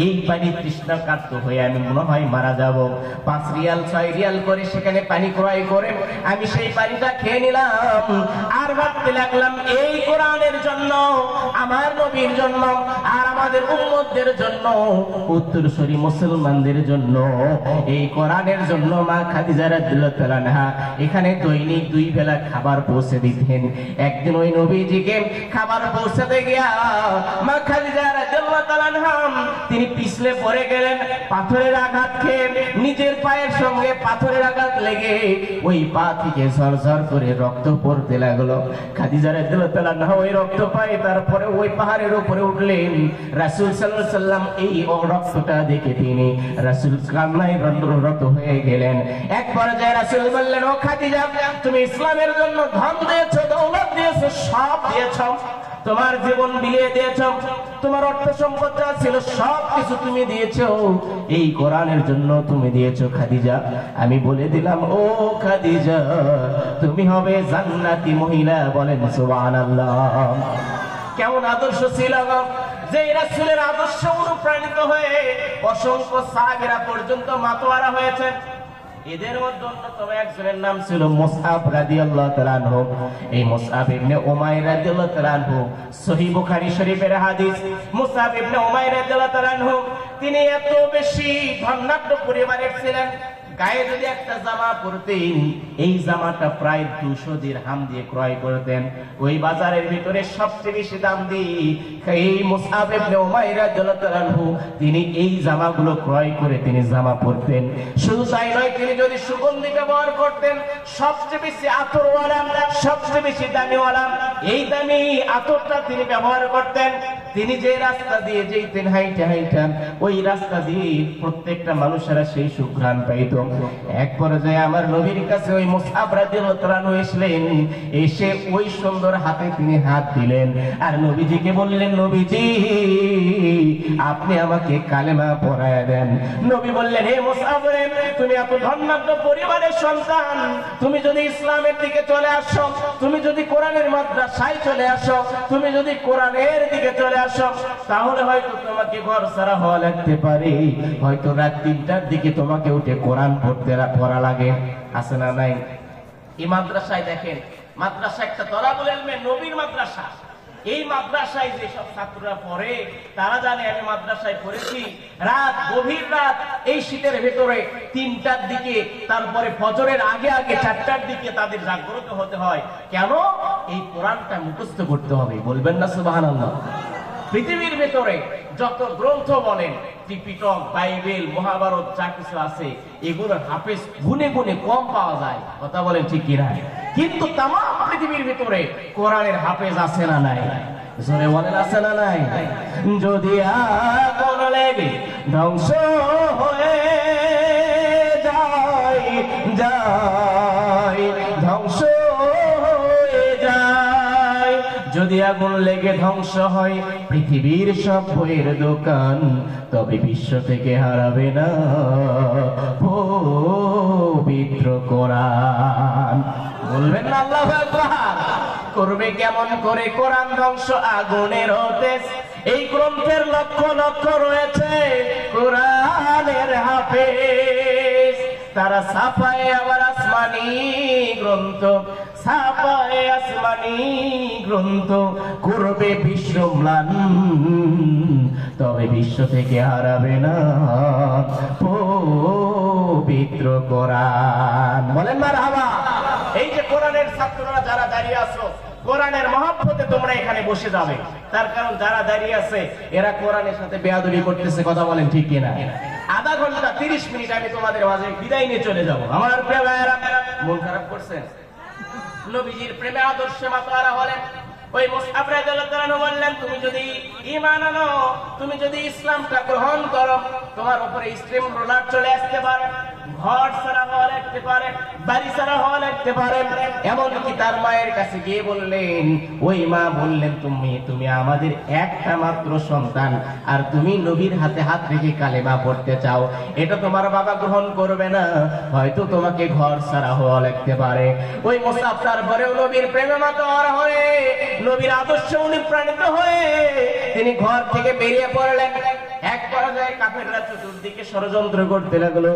এই পানি তৃষ্ণাকার্ত হয়ে আমি মনে হয় মারা যাব। 5 রিয়াল 6 রিয়াল করে সেখানে পানি ক্রয় করে আমি সেই পানিটা খেয়ে নিলাম। আর ভাবতে লাগলাম এই কোরআনের জন্য, আমার নবীর জন্য, আর আমাদের উম্মতদের জন্য, উত্তরসূরি মুসলমানদের জন্য, এই কোরআনের জন্য মা খাদিজা রাদিয়াল্লাহু তাআলা আনহা এখানে দৈনিক 2 বেলা খাবার পৌঁছে দিতেন। একদিন ওই নবীজিকে খাবার পৌঁছাতে গিয়া মা খাদিজা রাদিয়াল্লাহু তাআলা আনহা তিনি পিছলে পড়ে গেলেন। পাথরের আঘাত খেয়ে নিজের পায়ের সঙ্গে পাথরের আঘাত লেগে ওই পা থেকে ঝরঝর করে রক্ত পড়তে লাগলো। খাদিজা রাদিয়াল্লাহু তাআলা আনহা ওই রক্ত পায়, তারপরে ওই পাহাড়ের উপরে উঠলেন। রাসূল সাল্লাল্লাহু আলাইহি সাল্লাম এই রক্তটা দেখে তিনি রাসূল কান্নায় রত হয়ে গেলেন। এক পর্যায়ে রাসূল বললেন, ও খাদিজা, তুমি ইসলামের জন্য ধন দিয়েছো, দৌলত দিয়েছো, সব দিয়েছো, তোমার জীবন বিলিয়ে দিয়েছো, তোমার অর্থ সম্পদ যা ছিল সব কিছু তুমি দিয়েছো, এই কোরআনের জন্য তুমি দিয়েছো। খাদিজা, আমি বলে দিলাম ও খাদিজা, তুমি হবে জান্নাতি মহিলা। বলেন সুবহানাল্লাহ। কেমন আদর্শ ছিল যে রাসূলের আদর্শ অনুপ্রাণিত হয়ে অসংখ্য সাহাবীরা পর্যন্ত মাতোয়ারা হয়েছে। এদের মধ্যে অন্যতম একজনের নাম ছিল মুসআব রাদিয়াল্লাহু তাআলা আনহু। এই মুসআব ইবনে উমাইর রাদিয়াল্লাহু তাআলা আনহু, সহিহ বুখারী শরীফের হাদিস। মুসআব ইবনে উমাইর রাদিয়াল্লাহু তাআলা আনহু তিনি এত বেশি ধনাঢ্য পরিবারের ছিলেন, গায়ে যদি একটা জামা পরতেন এই জামাটা প্রায় 200 দিরহাম দিয়ে ক্রয় করতেন। ওই বাজারের ভিতরে সবচেয়ে বেশি দাম দিয়ে এই মুসআব ইবনে উমাইর রাদিয়াল্লাহু তাআলা আনহু তিনি এই জামাগুলো ক্রয় করে তিনি জামা পরতেন। শুধু তাই নয়, তিনি যদি সুগন্ধি ব্যবহার করতেন সবচেয়ে বেশি আতরওয়ালা, সবচেয়ে বেশি দামিওয়ালা এই দামি আতরটা তিনি ব্যবহার করতেন। তিনি যে রাস্তা দিয়ে যেতেন হাইটা হাইটা, ওই রাস্তা দিয়ে প্রত্যেকটা মানুষেরা সেই সুঘ্রাণ পাইত। এক পর্যায়ে আমার নবীর কাছে ওই মুসআব রাদিয়াল্লাহু তাআলা আনহু এসলেন। এসে ওই সুন্দর হাতে তিনি হাত দিলেন আর নবীজিকে বললেন, নবীজি আপনি আমাকে কালেমা পড়ায় দেন। নবী বললেন, হে মুসআব, তুমি এত ধনাঢ্য পরিবারের সন্তান, তুমি যদি ইসলামের দিকে চলে আসো, তুমি যদি কোরআনের মাদ্রাসায় চলে আসো, তুমি যদি কোরআনের দিকে চলে আসো, তাহলে হয়তো তোমাকে ঘর ছাড়া হওয়া লাগতে পারে, হয়তো রাত 3টার দিকে তোমাকে উঠে কোরআন পড়া লাগে। আছে না নাই? এই মাদ্রাসায় দেখেন, মাদ্রাসা একটা তলাবুল ইলমে নবীর মাদ্রাসা। এই মাদ্রাসায় যে সব ছাত্ররা পড়ে তারা জানে আমি মাদ্রাসায় পড়েছি। রাত, গভীর রাত, এই শীতের ভেতরে 3টার দিকে, তারপরে ফজরের আগে আগে 4টার দিকে তাদের জাগ্রত হতে হয়। কেন? এই কোরআনটা মুখস্থ করতে হবে। বলবেন না সুবহানাল্লাহ? পৃথিবীর ভেতরে যত গ্রন্থ বলেন, ত্রিপিটক, বাইবেল, মহাভারত যা কিছু আছে, এগুলোর হাফেজ গুনে গুনে কম পাওয়া যায়। কথা বলেন ঠিক কিনা? কিন্তু তামাম পৃথিবীর ভিতরে কোরআনের হাফেজ আছে না নাই? জোরে বলেন আছে না নাই? যদি আগুন লেগে ধ্বংস হয়ে যায়, ধ্বংস হয়ে যায়, যদি আগুন লেগে ধ্বংস হয় পৃথিবীর সব বইয়ের দোকান, তবে বিশ্ব থেকে হারাবে না পবিত্র কোরআন। বলবেন না আল্লাহু আকবার? করবে কেমন করে কোরআন ধ্বংস? আগুনের হতেজ। এই গ্রন্থের লক্ষ লক্ষ রয়েছে কোরআনের হাফেজ, তারা ছাপায় আবার আসমানি গ্রন্থ, ছাপায় আসমানি গ্রন্থ, করবে বিশ্ব ম্লান, তবে বিশ্ব থেকে হারাবে না পবিত্র কোরআন। বলেন মারহাবা। এই যে কোরআনের ছাত্ররা যারা দাঁড়িয়ে আছো, কোরআনের মহব্বতে তোমরা এখানে বসে যাবে। তার কারণ যারা দাঁড়িয়ে আছে এরা কোরআনের সাথে বেয়াদবি করতেছে। কথা বলেন ঠিক কিনা? আধা ঘন্টা 30 মিনিট আমি তোমাদের মাঝে বিদায় নিয়ে চলে যাব। আমার প্রিয় ভাইয়েরা, মন খারাপ করছেন? নবীজির প্রেমে আদর্শে মাতোয়ারা হলেন। ওই মুসআব রাদিয়াল্লাহু আনহু বললেন, তুমি যদি ঈমান আনো, তুমি যদি ইসলামটা গ্রহণ করো, তোমার উপরে স্ট্রিম রোলার চলে আসতে পারে, ঘর ছাড়া হওয়া লাগতে পারে, বাড়ি ছাড়া হওয়া লাগতে পারে। এমনকি তার মায়ের কাছে গিয়ে বললেন, ওই মা বললেন, তুমি আমাদের একটা মাত্র সন্তান, আর তুমি নবীর হাতে হাত রেখে কালেমা পড়তে চাও, এটা তোমার বাবা গ্রহণ করবে না, হয়তো তোমাকে ঘর ছাড়া হওয়া লাগতে পারে। ওই মুসআব তারপরেও নবীর প্রেমে মাতোয়ারা হয়ে, নবীর আদর্শে অনুপ্রাণিত হয়ে তিনি ঘর থেকে বেরিয়ে পড়লেন। এক পর্যায়ে কাফেররা চতুর্দিকে ষড়যন্ত্র করতে লাগলো,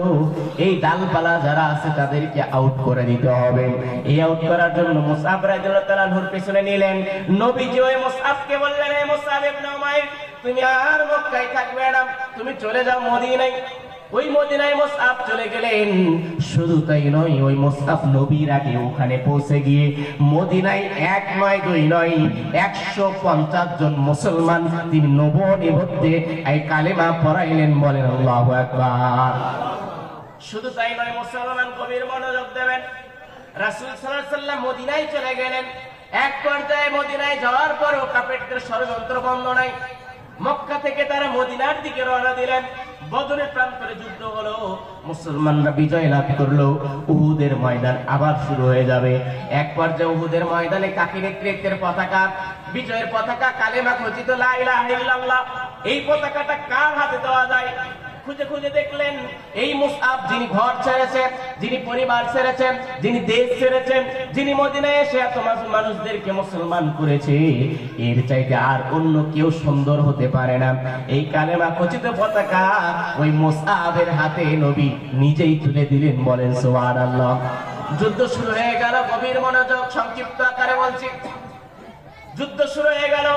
এই ডালপালা যারা আছে তাদেরকে আউট করে দিতে হবে। এই আউট করার জন্য মুসআব রাদিয়াল্লাহু তাআলা আনহুর পেছনে নিলেন। নবীজি ওই মুসআবকে বললেন, হে মুসআব ইবনে উমাইর, তুমি আর মক্কায় থাকবে না, তুমি চলে যাও মদিনায়। ওই মদিনায় মুসআব চলে গেলেন। শুধু তাই নয়, ওই মুসআব নবীর আগে ওখানে পৌঁছে গিয়ে মদিনায় 1 নয় 2 নয় 150 জন মুসলমান তিনি নবনিবদ্ধে এই কালেমা পড়াইলেন। বলেন আল্লাহু আকবার। শুধু তাই নয়, মুসলমান কবির মনোযোগ দেবেন। রাসূল সাল্লাল্লাহু আলাইহি ওয়াসাল্লাম মদিনায় চলে গেলেন। এক পর্যায়ে মদিনায় যাওয়ার পরও কাফেরদের ষড়যন্ত্র বন্ধ নাই। মক্কা থেকে তারা মদিনার দিকে রওনা দিলেন। বদরের প্রান্তরে যুদ্ধ হলো, মুসলমানরা বিজয় লাভ করলো। উহুদের ময়দান আবার শুরু হয়ে যাবে। এক পর্যায়ে উহুদের ময়দানে কাকি নেতৃত্বের পতাকা, বিজয়ের পতাকা, কালেমা খচিত লা ইলাহা ইল্লাল্লাহ, এই পতাকাটা কার হাতে দেওয়া যায়? খুঁজে খুঁজে দেখলেন এই মুসআব, যিনি ঘর ছেড়েছেন, যিনি পরিবার ছেড়েছেন, যিনি দেশ ছেড়েছেন, যিনি মদিনায় এসে এত মানুষদেরকে মুসলমান করেছে, এর চাইতে আর অন্য কেউ সুন্দর হতে পারে না। এই কালেমা খচিত পতাকা ওই মুসআবের হাতে নবী নিজেই তুলে দিলেন। বলেন সুবহানাল্লাহ। যুদ্ধ শুরু হয়ে গেল। গভীর মনোযোগ, সংক্ষিপ্ত আকারে বলছি। যুদ্ধ শুরু হয়ে গেল।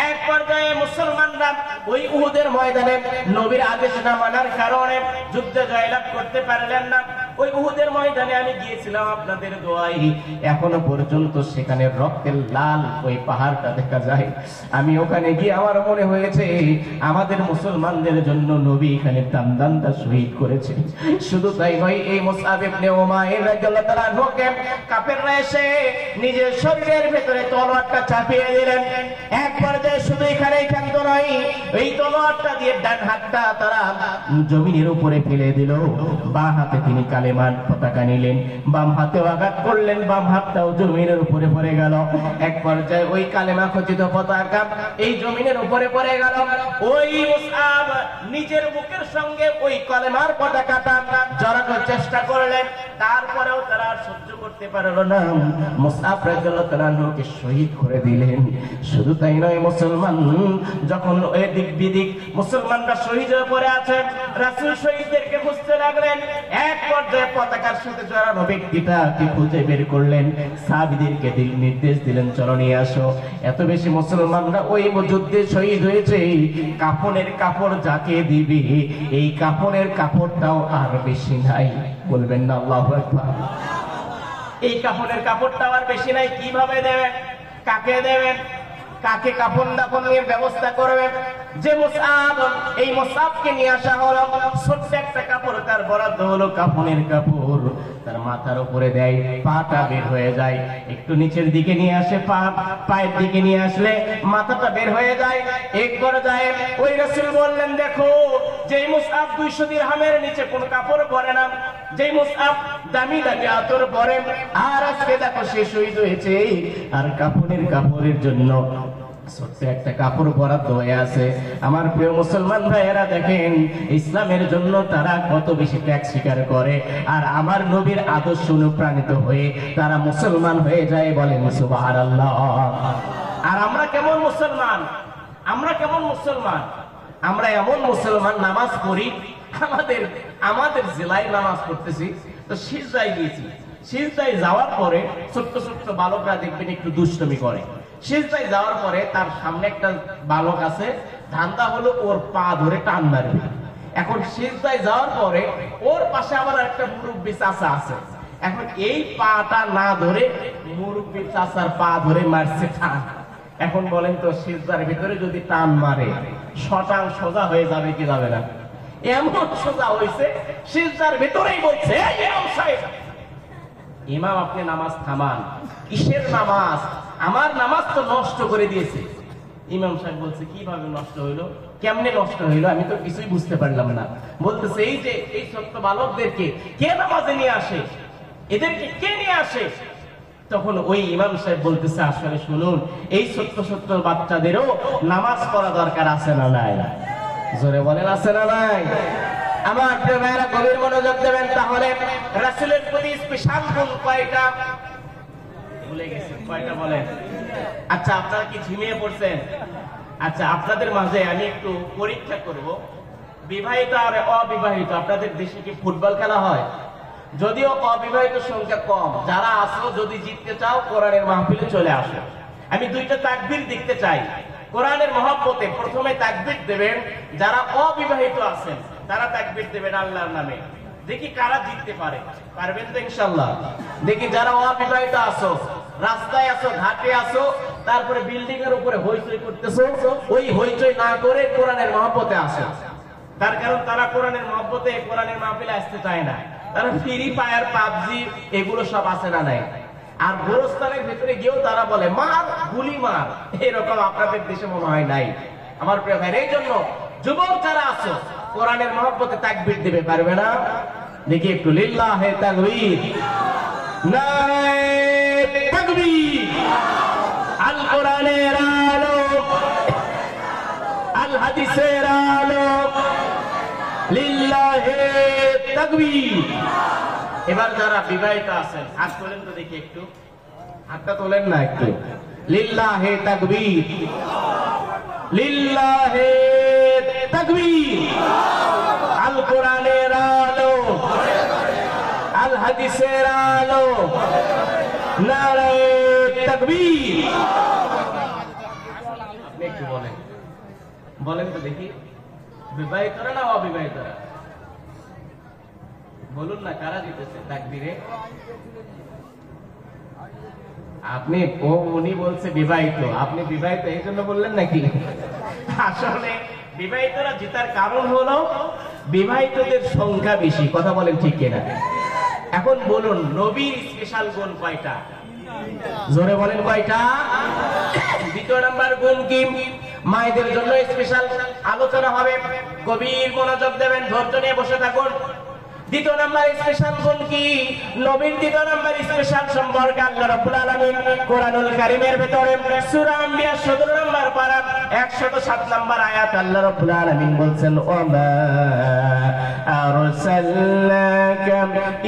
এক পর্যায়ে মুসলমানরা ওই উহুদের ময়দানে নবীর আদেশ না মানার কারণে যুদ্ধে জয়লাভ করতে পারলেন না। ওই উহুদের ময়দানে আমি গিয়েছিলাম আপনাদের দোয়ায়, এখনো পর্যন্ত সেখানে রক্তের লাল ওই পাহাড়টা দেখা যায়। আমি ওখানে গিয়ে আমার মনে হয়েছে আমাদের মুসলমানদের জন্য নবী এখানে দান শহীদ করেছে। শুধু তাই নয়, এই মুসআব ইবনে উমাইর রাদিয়াল্লাহু তাআলা আনহুকে কাফেররা এসে নিজের শরীরের ভেতরে তলোয়ারটা চাপিয়ে দিলেন। এক পর্যায়ে শুধু এখানেই ক্ষান্ত নয়, এই তলোয়ারটা দিয়ে ডান হাতটা তারা জমিনের উপরে ফেলে দিল। বাঁ হাতে তিনি কালেমার পতাকা নিলেন, বাম হাতেও আঘাত করলেন, বাম হাতটাও জমিনের উপরে পড়ে গেল। এক পর্যায়ে ওই কালেমা খচিত পতাকা এই জমিনের উপরে পড়ে গেল। ওই মুসআব নিজের বুকের সঙ্গে ওই কালেমার পতাকাটা জড়ানোর চেষ্টা করলেন, তারপরেও তারা সহ্য করতে পারল না। মুসআব রাদিয়াল্লাহু তাআলা আনহুকে শহীদ করে দিলেন। শুধু তাই নয়, মুসলমান যখন এদিক বিদিক মুসলমানরা শহীদ হয়ে পড়ে আছে, রাসূল শহীদদেরকে খুঁজতে লাগলেন। এক পর্যায়ে পতাকার সাথে জড়ানো ব্যক্তিটাকে খুঁজে বের করলেন। সাহাবীদেরকে নির্দেশ দিলেন, চলো নিয়ে আসো। এত বেশি মুসলমানরা ওই যুদ্ধে শহীদ হয়েছে, কাফনের কাপড় যাকে দিবে এই কাফনের কাপড়টাও আর বেশি নাই। বলবেন না আল্লাহু আকবার। এই কাফনের কাপড়টাও আর বেশি নাই। কিভাবে দেবেন? কাকে দেবেন? কাকে কাফন দাফনের ব্যবস্থা করবেন? যে মুসআব, এই মুসআবকে নিয়ে আসা হলো। ছোট্ট একটা কাপড় তার বরাদ্দ হলো কাফনের কাপড়, তার মাথার উপরে দেয়, পাটা বের হয়ে যায়। একটু নিচের দিকে নিয়ে আসে, পায়ের দিকে নিয়ে আসলে মাথাটা বের হয়ে যায়। এক পর্যায়ে ওই রাসূল বললেন, দেখো, যে মুসআব 200 দিরহামের নিচে কোন কাপড় পরে না, যে মুসআব দামি দামি আতর পরে, আর আজকে দেখো সে শহীদ হয়েছে, আর কাপড়ের জন্য ছোট্ট একটা কাপড় বরাদ্দ হয়ে আছে। আমার প্রিয় মুসলমান ভাইয়েরা, দেখেন ইসলামের জন্য তারা কত বেশি ত্যাগ স্বীকার করে, আর আমার নবীর আদর্শ অনুপ্রাণিত হয়ে তারা মুসলমান হয়ে যায়। বলেন সুবহানাল্লাহ। আর আমরা কেমন মুসলমান? আমরা কেমন মুসলমান? আমরা এমন মুসলমান, নামাজ পড়ি, আমাদের জেলায় নামাজ পড়তেছি, তো সিজদায় গিয়েছি। সিজদায় যাওয়ার পরে ছোট্ট ছোট্ট বালকরা দেখবেন একটু দুষ্টমি করে। সিজদায় যাওয়ার পরে তার সামনে একটা বালক আছে, ধান্দা হলো ওর পা ধরে টান মারবে। এখন সিজদায় যাওয়ার পরে ওর পাশে আবার একটা মুরব্বি চাচা আছে। এখন এই পাটা না ধরে মুরব্বি চাচার পা ধরে মারছে টান। এখন বলেন তো, সিজদার ভিতরে যদি টান মারে শটাং সোজা হয়ে যাবে কি যাবে না? এমন সোজা হয়েছে সিজদার ভেতরেই বলছে, ইমাম সাহেব, ইমাম আপনি নামাজ থামান। কিসের নামাজ? আমার নামাজ তো নষ্ট করে দিয়েছে। ইমাম সাহেব বলছে, কিভাবে নষ্ট হইলো, কেমনে নষ্ট হইলো, আমি তো কিছুই বুঝতে পারলাম না। বলতেছে, এই যে এই ছোট্ট বালকদেরকে কে নামাজে নিয়ে আসে, এদেরকে কে নিয়ে আসে? তখন ওই ইমাম সাহেব বলতেছে, আসলে শুনুন, এই ছোট্ট ছোট্ট বাচ্চাদেরও নামাজ পড়া দরকার আছে না নাই? জোরে বলেন, আছে না নাই? আমার প্রিয় ভাইরা, গভীর মনোযোগ দেবেন। তাহলে রাসূলের প্রতি স্পেশাল গুণ কয়টা? ভুলে গেছি, কয়টা বলেন? আচ্ছা, আপনারা কি ঝিমিয়ে পড়ছেন? আচ্ছা, আপনাদের মাঝে আমি একটু পরীক্ষা করব, বিবাহিত আর অবিবাহিত আপনাদের দেশে কি ফুটবল খেলা হয়? যদিও অবিবাহিত সংখ্যা কম, যারা আসো যদি জিততে চাও কোরআনের মাহফিলে চলে আসো। আমি দুইটা তাকবীর দেখতে চাই। কোরআনের মহব্বতে প্রথমে তাকবীর দেবেন যারা অবিবাহিত আছেন, তারা তাকবীর দেবেন আল্লাহর নামে। দেখি কারা জিততে পারে। পারবেন তো ইনশাআল্লাহ? দেখি যারা অবিবাহিত আছো, রাস্তায় আছো, ঘাটে আছো, তারপরে বিল্ডিং এর উপরে হইচই করতেছো, ওই হইচই না করে কোরআনের মহব্বতে আসো। তার কারণ তারা কোরআনের মহব্বতে কোরআনের মাহফিলে আসতে চায় না। তারা ফ্রি ফায়ার, পাবজি এগুলো সব আছে না নাই? আর গোরস্থানের ভিতরে গিয়েও তারা বলে মার, গুলি মার। এরকম আপনাদের দেশে মনে হয় নাই। আমার প্রিয় ভাই, এই জন্য যুবক যারা আছো কোরআনের মহব্বতে তাকবীর দিবে, পারবে না? দেখি একটু লিল্লাহে তাকবীর, নারে তাকবীর। আল কোরআনের আলো, আল হাদিসের আলো, লিল্লাহে তাকবীর। এবার যারা বিবাহিত আছেন হাত তোলেন তো দেখি, একটু হাতটা তোলেন না একটু। লিল্লাহে তাকবীর, লিল্লাহে তাকবীর। আল কোরআনের আলো, আল হাদিসের আলো, নারে তাকবীর। আপনি একটু বলেন, বলেন তো দেখি, বিবাহিতরা না অবিবাহিতরা? বলুন না, কারা জিতেছে তাকবীরে? আপনি উনি বলছে বিবাহিত, আপনি বিবাহিত এই জন্য বললেন নাকি? আসলে বিবাহিতরা জেতার কারণ হলো বিবাহিতদের সংখ্যা বেশি। কথা বলেন ঠিক কিনা? এখন বলুন, নবীর স্পেশাল গুণ কয়টা? জোরে বলেন, কয়টা? দ্বিতীয় নাম্বার গুণ কি? মায়েদের জন্য স্পেশাল আলোচনা হবে, গভীর মনোযোগ দেবেন, ধৈর্য নিয়ে বসে থাকুন। দ্বিতীয় নাম্বার স্পেশাল গুণ কি? নবীর দ্বিতীয় নাম্বার স্পেশাল সম্পর্কে আল্লাহ রাব্বুল আলামিন কোরআনুল কারীমের ভিতরে সূরা আম্বিয়া 17 নম্বর পারা 107 নম্বর আয়াত আল্লাহ রাব্বুল আলামিন বলছেন, ওমা আরসালনাকা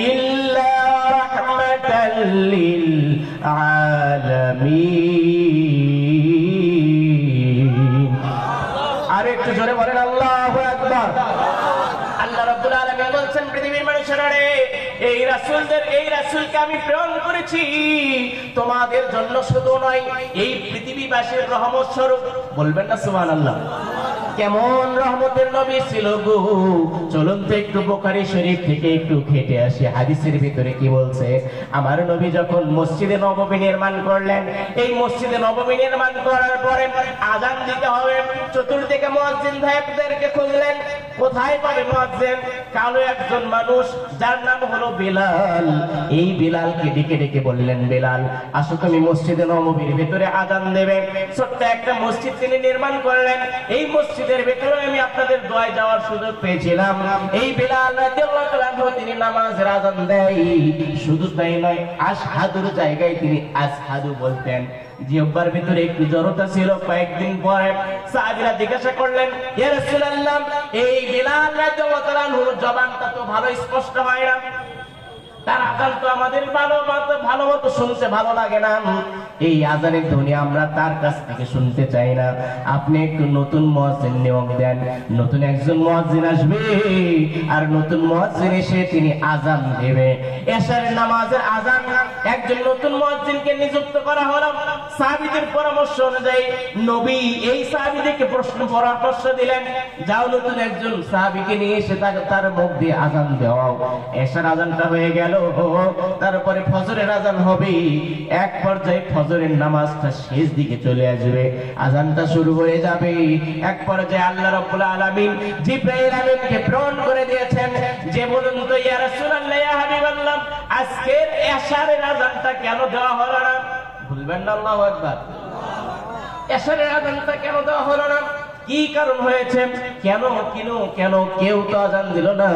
ইল্লা রাহমাতাল লিল আলামিন। আর একটু জোরে বলেন আল্লাহু আকবার। আল্লাহ রাব্বুল আলামিন বলছেন, পৃথিবীর মানুষেরা রে, এই রাসূলদের, এই রাসূলকে আমি প্রেরণ করেছি তোমাদের জন্য শুধু নয়, এই পৃথিবীবাসীর রহমত স্বরূপ। বলবেন না সুবহানাল্লাহ? কেমন রহমতের নবী ছিল গো। চলুন তো একটু বুখারী শরীফ থেকে একটু ঘেটে আসি। হাদিসের ভিতরে কি বলছে? আমার নবী যখন মসজিদে নববী নির্মাণ করলেন, এই মসজিদে নববী নির্মাণ করার পরে আযান দিতে হবে, চতুর্দিকে মুয়াজ্জিন ভাইদেরকে খুঁজলেন, কোথায় পাবে মুয়াজ্জিন? কালো একজন মানুষ যার নাম হলো বিলাল। এই বিলালকে ডেকে ডেকে বললেন, বিলাল আসো তুমি মসজিদে নববীর ভিতরে আযান দেবে। ছোট্ট একটা মসজিদ তিনি নির্মাণ করলেন। এই মসজিদের ভিতরে আমি আপনাদের দোয়ায় যাওয়ার সুযোগ পেয়েছিলাম। এই বিলাল রাদিয়াল্লাহু তাআলা তিনি নামাজের আযান দেয়। শুধু তাই নয়, আশহাদুর জায়গায় তিনি আসহাদু বলতেন। জিহ্বার ভিতরে একটু জড়তা ছিল। কয়েকদিন পরে সাহাবীরা জিজ্ঞাসা করলেন, ইয়া রাসূলুল্লাহ, এই বিলাল রাদিয়াল্লাহু তাআলা জবানটা তো ভালো স্পষ্ট হয় না, তার আযান তো আমাদের ভালো মতো শুনতে ভালো লাগে না, এই আযানের ধ্বনি আমরা তার কাছ থেকে শুনতে চাই না, আপনি একটু নতুন মুয়াজ্জিন নিয়োগ দেন। নতুন একজন মুয়াজ্জিন আসবে, আর নতুন মুয়াজ্জিন এসে তিনি আযান দেবে। এশারের নামাজের আযান একজন নতুন মুয়াজ্জিনকে নিযুক্ত করা হলো। সাহাবীদের পরামর্শ অনুযায়ী নবী এই সাহাবীদেরকে পরামর্শ দিলেন, যাও নতুন একজন সাহাবীকে নিয়ে এসে তার মুখ দিয়ে আযান দেওয়াও। এশার আযানটা হয়ে গেল। গেল, তারপরে ফজরের আজান হবে, এক পর্যায়ে ফজরের নামাজটা শেষ দিকে চলে আসবে, আজানটা শুরু হয়ে যাবে। এক পর্যায়ে আল্লাহ রাব্বুল আলামিন জিবরাইল আমিনকে প্রেরণ করে দিয়েছেন যে বলুন তো ইয়া রাসূলুল্লাহ ইয়া হাবিবাল্লাহ, আজকের এশারের আজানটা কেন দেওয়া হলো না? বলবেন না আল্লাহু আকবার। এশারের আজানটা কেন দেওয়া হলো না? কি কারণ হয়েছে? কেন কেউ তো আজান দিল না।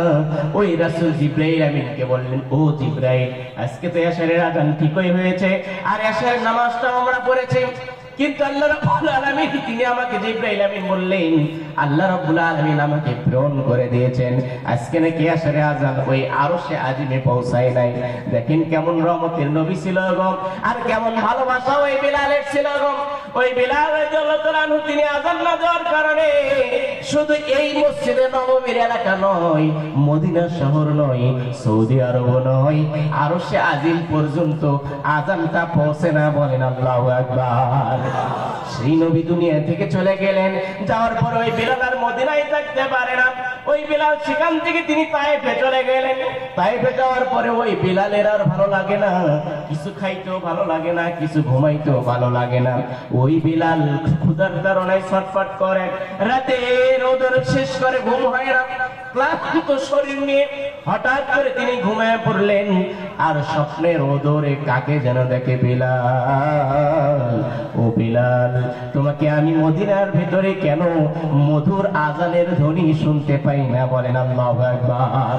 ওই রাসূল জিবরাইল আমিনকে বললেন, ও জিবরাইল, আজকে তো এশারের আজান ঠিকই হয়েছে, আর এশারের নামাজটা আমরা পড়েছি, কিন্তু আল্লাহ রাব্বুল আলামিন তিনি আমাকে জিবরাইল আমিন বললেন, আল্লাহ রাব্বুল আলামিন আমাকে প্রেরণ করে দিয়েছেন আজকে নাকি এশারের আজান ওই আরশে আজিমে পৌঁছায় নাই। দেখেন কেমন রহমতের নবী ছিল গো, আর কেমন ভালোবাসা ওই বিলালের ছিল গো। ওই বিলাল রাদিয়াল্লাহু তাআলা আনহু তিনি আজান না দেওয়ার কারণে শুধু এই মসজিদে নববীর এলাকা নয়, মদিনা শহর নয়, সৌদি আরব নয়, আরশে আজিম পর্যন্ত আজানটা পৌঁছে না। বলেন আল্লাহু আকবার। সেই নবী দুনিয়া থেকে চলে গেলেন, যাওয়ার পর ওই বিলাল আর মদিনায় থাকতে পারে না। ওই বিলাল সেখান থেকে তিনি তায়েফে চলে গেলেন। তায়েফে যাওয়ার পরে ওই বিলালের আর ভালো লাগে না, কিছু খাইতেও ভালো লাগে না, কিছু ঘুমাইতেও ভালো লাগে না। ওই বিলাল ক্ষুধার কারণে ছটফট করে, রাতে রোদর শেষ করে ঘুম হয় না, ক্লান্ত শরীর নিয়ে হঠাৎ করে তিনি ঘুমায় পড়লেন, আর স্বপ্নের ওদরে কাকে যেন দেখে, বিলাল, ও বিলাল, তোমাকে আমি মদিনার ভিতরে কেন মধুর আজানের ধ্বনি শুনতে পাই না? বলেন আল্লাহু আকবার।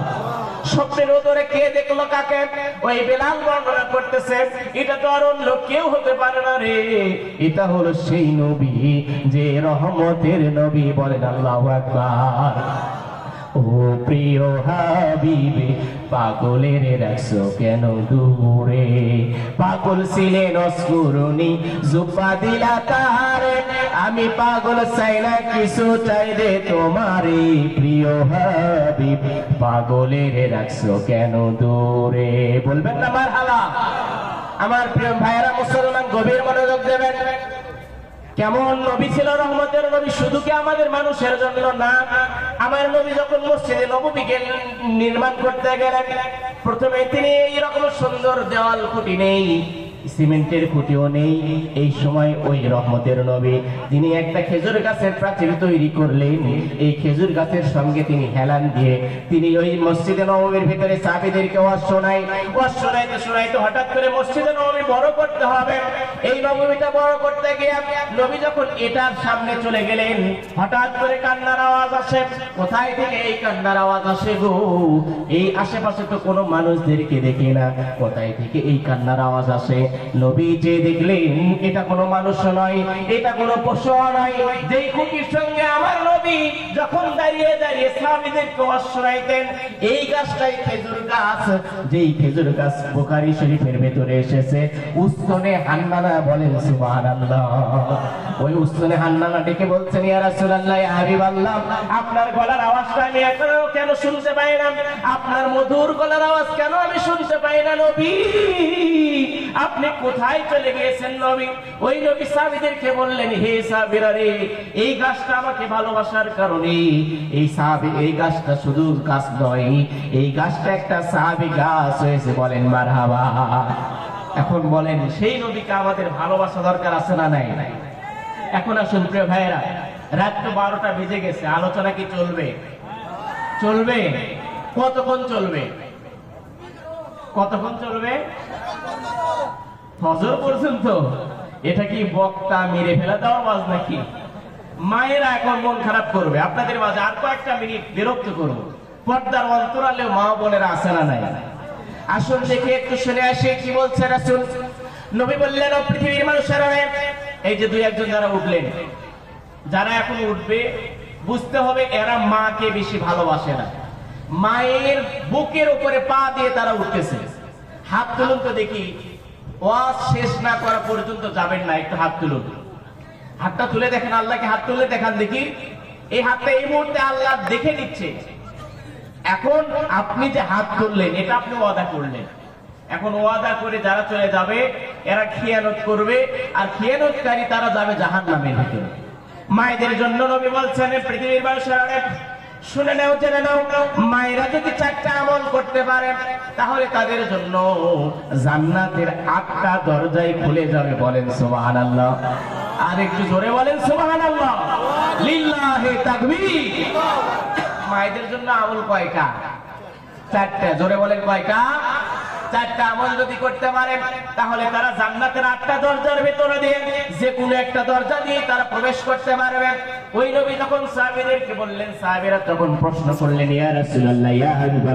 স্বপ্নের ওদরে কে দেখলো কাকে? ওই বিলাল বর্ণনা করতেছে, এটা তো আর অন্য কেউ হতে পারে না রে, এটা হলো সেই নবী যে রহমতের নবী। বলেন আল্লাহু আকবার। ও প্রিয় হাবিবে, পাগলের রাখছো কেন দূরে? পাগল ছিলেন অস্কুরনি, জুব্বা দিলা তারে, আমি পাগল চাই না কিছু চাই রে তোমারে। প্রিয় হাবিব, পাগলের রাখছো কেন দূরে? বলবেন না মারহাবা। আমার প্রিয় ভাইয়েরা মুসলমান, গভীর মনোযোগ দেবেন। কেমন নবী ছিল রহমতের নবী, শুধু কি আমাদের মানুষের জন্য না। আমার নবী যখন মসজিদে নববীকে নির্মাণ করতে গেলেন, প্রথমে তিনি এইরকম সুন্দর দেওয়াল খুঁটি নেই, সিমেন্টের খুঁটিও নেই, এই সময় ওই রহমতের নবী তিনি একটা খেজুর গাছের প্রাচীর তৈরি করলেন। এই খেজুর গাছের সঙ্গে তিনি হেলান দিয়ে তিনি ওই মসজিদে নববীর ভিতরে সাহাবীদেরকে ওয়াজ শোনাইতে হঠাৎ করে মসজিদে নববী বড় করতে হবে। এই নববীটা বড় করতে গিয়ে নবী যখন এটার সামনে চলে গেলেন, হঠাৎ করে কান্নার আওয়াজ আসে। কোথায় থেকে এই কান্নার আওয়াজ আসে গো? এই আশেপাশে তো কোনো মানুষদেরকে দেখি না, কোথায় থেকে এই কান্নার আওয়াজ আসে? নবী যে দেখলেন এটা কোনো মানুষ নয়, এটা কোনো পশু নয়, যেই খুঁটির সঙ্গে আমার নবী যখন দাঁড়িয়ে দাঁড়িয়ে সাহাবীদেরকে ওয়াজ শোনাইতেন, এই গাছটাই খেজুর গাছ, যেই খেজুর গাছ বুখারী শরীফের ভেতরে এসেছে উস্তনে হান্নানা। বলেন সুবহানাল্লাহ। ওই উস্তনে হান্নানা ডেকে বলছেন, ইয়া রাসূলুল্লাহ, ইয়া হাবিবাল্লাহ, আপনার গলার আওয়াজটা আমি এখনো কেন শুনতে পাই না? আপনার মধুর গলার আওয়াজ কেন আমি শুনতে পাই না নবী? আপনি কোথায় চলে গিয়েছেন নবী? ওই নবী সাহাবীদেরকে বললেন, হে সাহাবীরা রে, এই গাছটা আমাকে ভালোবাসার কারণে, এই সাহাবী, এই গাছটা শুধু গাছ নয়, এই গাছটা একটা সাহাবী গাছ হয়েছে। বলেন মারহাবা। এখন বলেন, সেই নবীকে আমাদের ভালোবাসা দরকার আছে না নাই? এখন আসুন প্রিয় ভাইয়েরা, রাত তো 12টা বেজে গেছে, আলোচনা কি চলবে? চলবে। কতক্ষণ চলবে? কতক্ষণ চলবে? ফজর পর্যন্ত? এটা কি বক্তা মেরে ফেলা দেওয়া আওয়াজ নাকি? মায়েরা এখন মন খারাপ করবে, আপনাদের মাঝে আর কয়েকটা মিনিট বিরক্ত করব। পর্দার অন্তরালেও মা বোনেরা আছে না নাই? আসুন দেখে একটু শুনে আসি কি বলছে রাসূল। নবী বললেন, ও পৃথিবীর মানুষেরা, এই যে দুই একজন যারা উঠলেন, যারা এখন উঠবে, বুঝতে হবে এরা মাকে বেশি ভালোবাসে না। মায়ের বুকের উপরে পা দিয়ে তারা উঠতেছে। হাত তুলুন তো দেখি, ওয়াজ শেষ না করা পর্যন্ত যাবেন না, একটু হাত তুলুন। হাতটা তুলে দেখেন, আল্লাহকে হাত তুলে দেখান দেখি। এই হাতটা এই মুহূর্তে আল্লাহ দেখে নিচ্ছে। এখন আপনি যে হাত তুললেন, এটা আপনি ওয়াদা করলেন। এখন ওয়াদা করে যারা চলে যাবে, এরা খিয়ানত করবে, আর খিয়ানতকারী তারা যাবে জাহান্নামের ভিতরে। মায়েদের জন্য নবী বলছেন, পৃথিবীর মানুষেরা শুনে নাও, জেনে নাও, মায়েরা যদি 4টা আমল করতে পারে তাহলে তাদের জন্য জান্নাতের 8টা দরজাই খুলে যাবে। বলেন সুবহানাল্লাহ। আর একটু জোরে বলেন সুবহানাল্লাহ। লিল্লাহি তাকবীর। মায়েদের জন্য আমল কয়টা? 4টা। জোরে বলেন কয়টা? 4টা আমল যদি করতে পারে তাহলে তারা জান্নাতের 8টা দরজার ভিতরে দিয়ে যে কোনো একটা দরজা দিয়ে তারা প্রবেশ করতে পারবে। ওই নবী যখন সাহাবীদেরকে বললেন, সাহাবীরা তখন প্রশ্ন করলেন, ইয়া রাসূলুল্লাহ, ইয়া হাবিবাল্লাহ,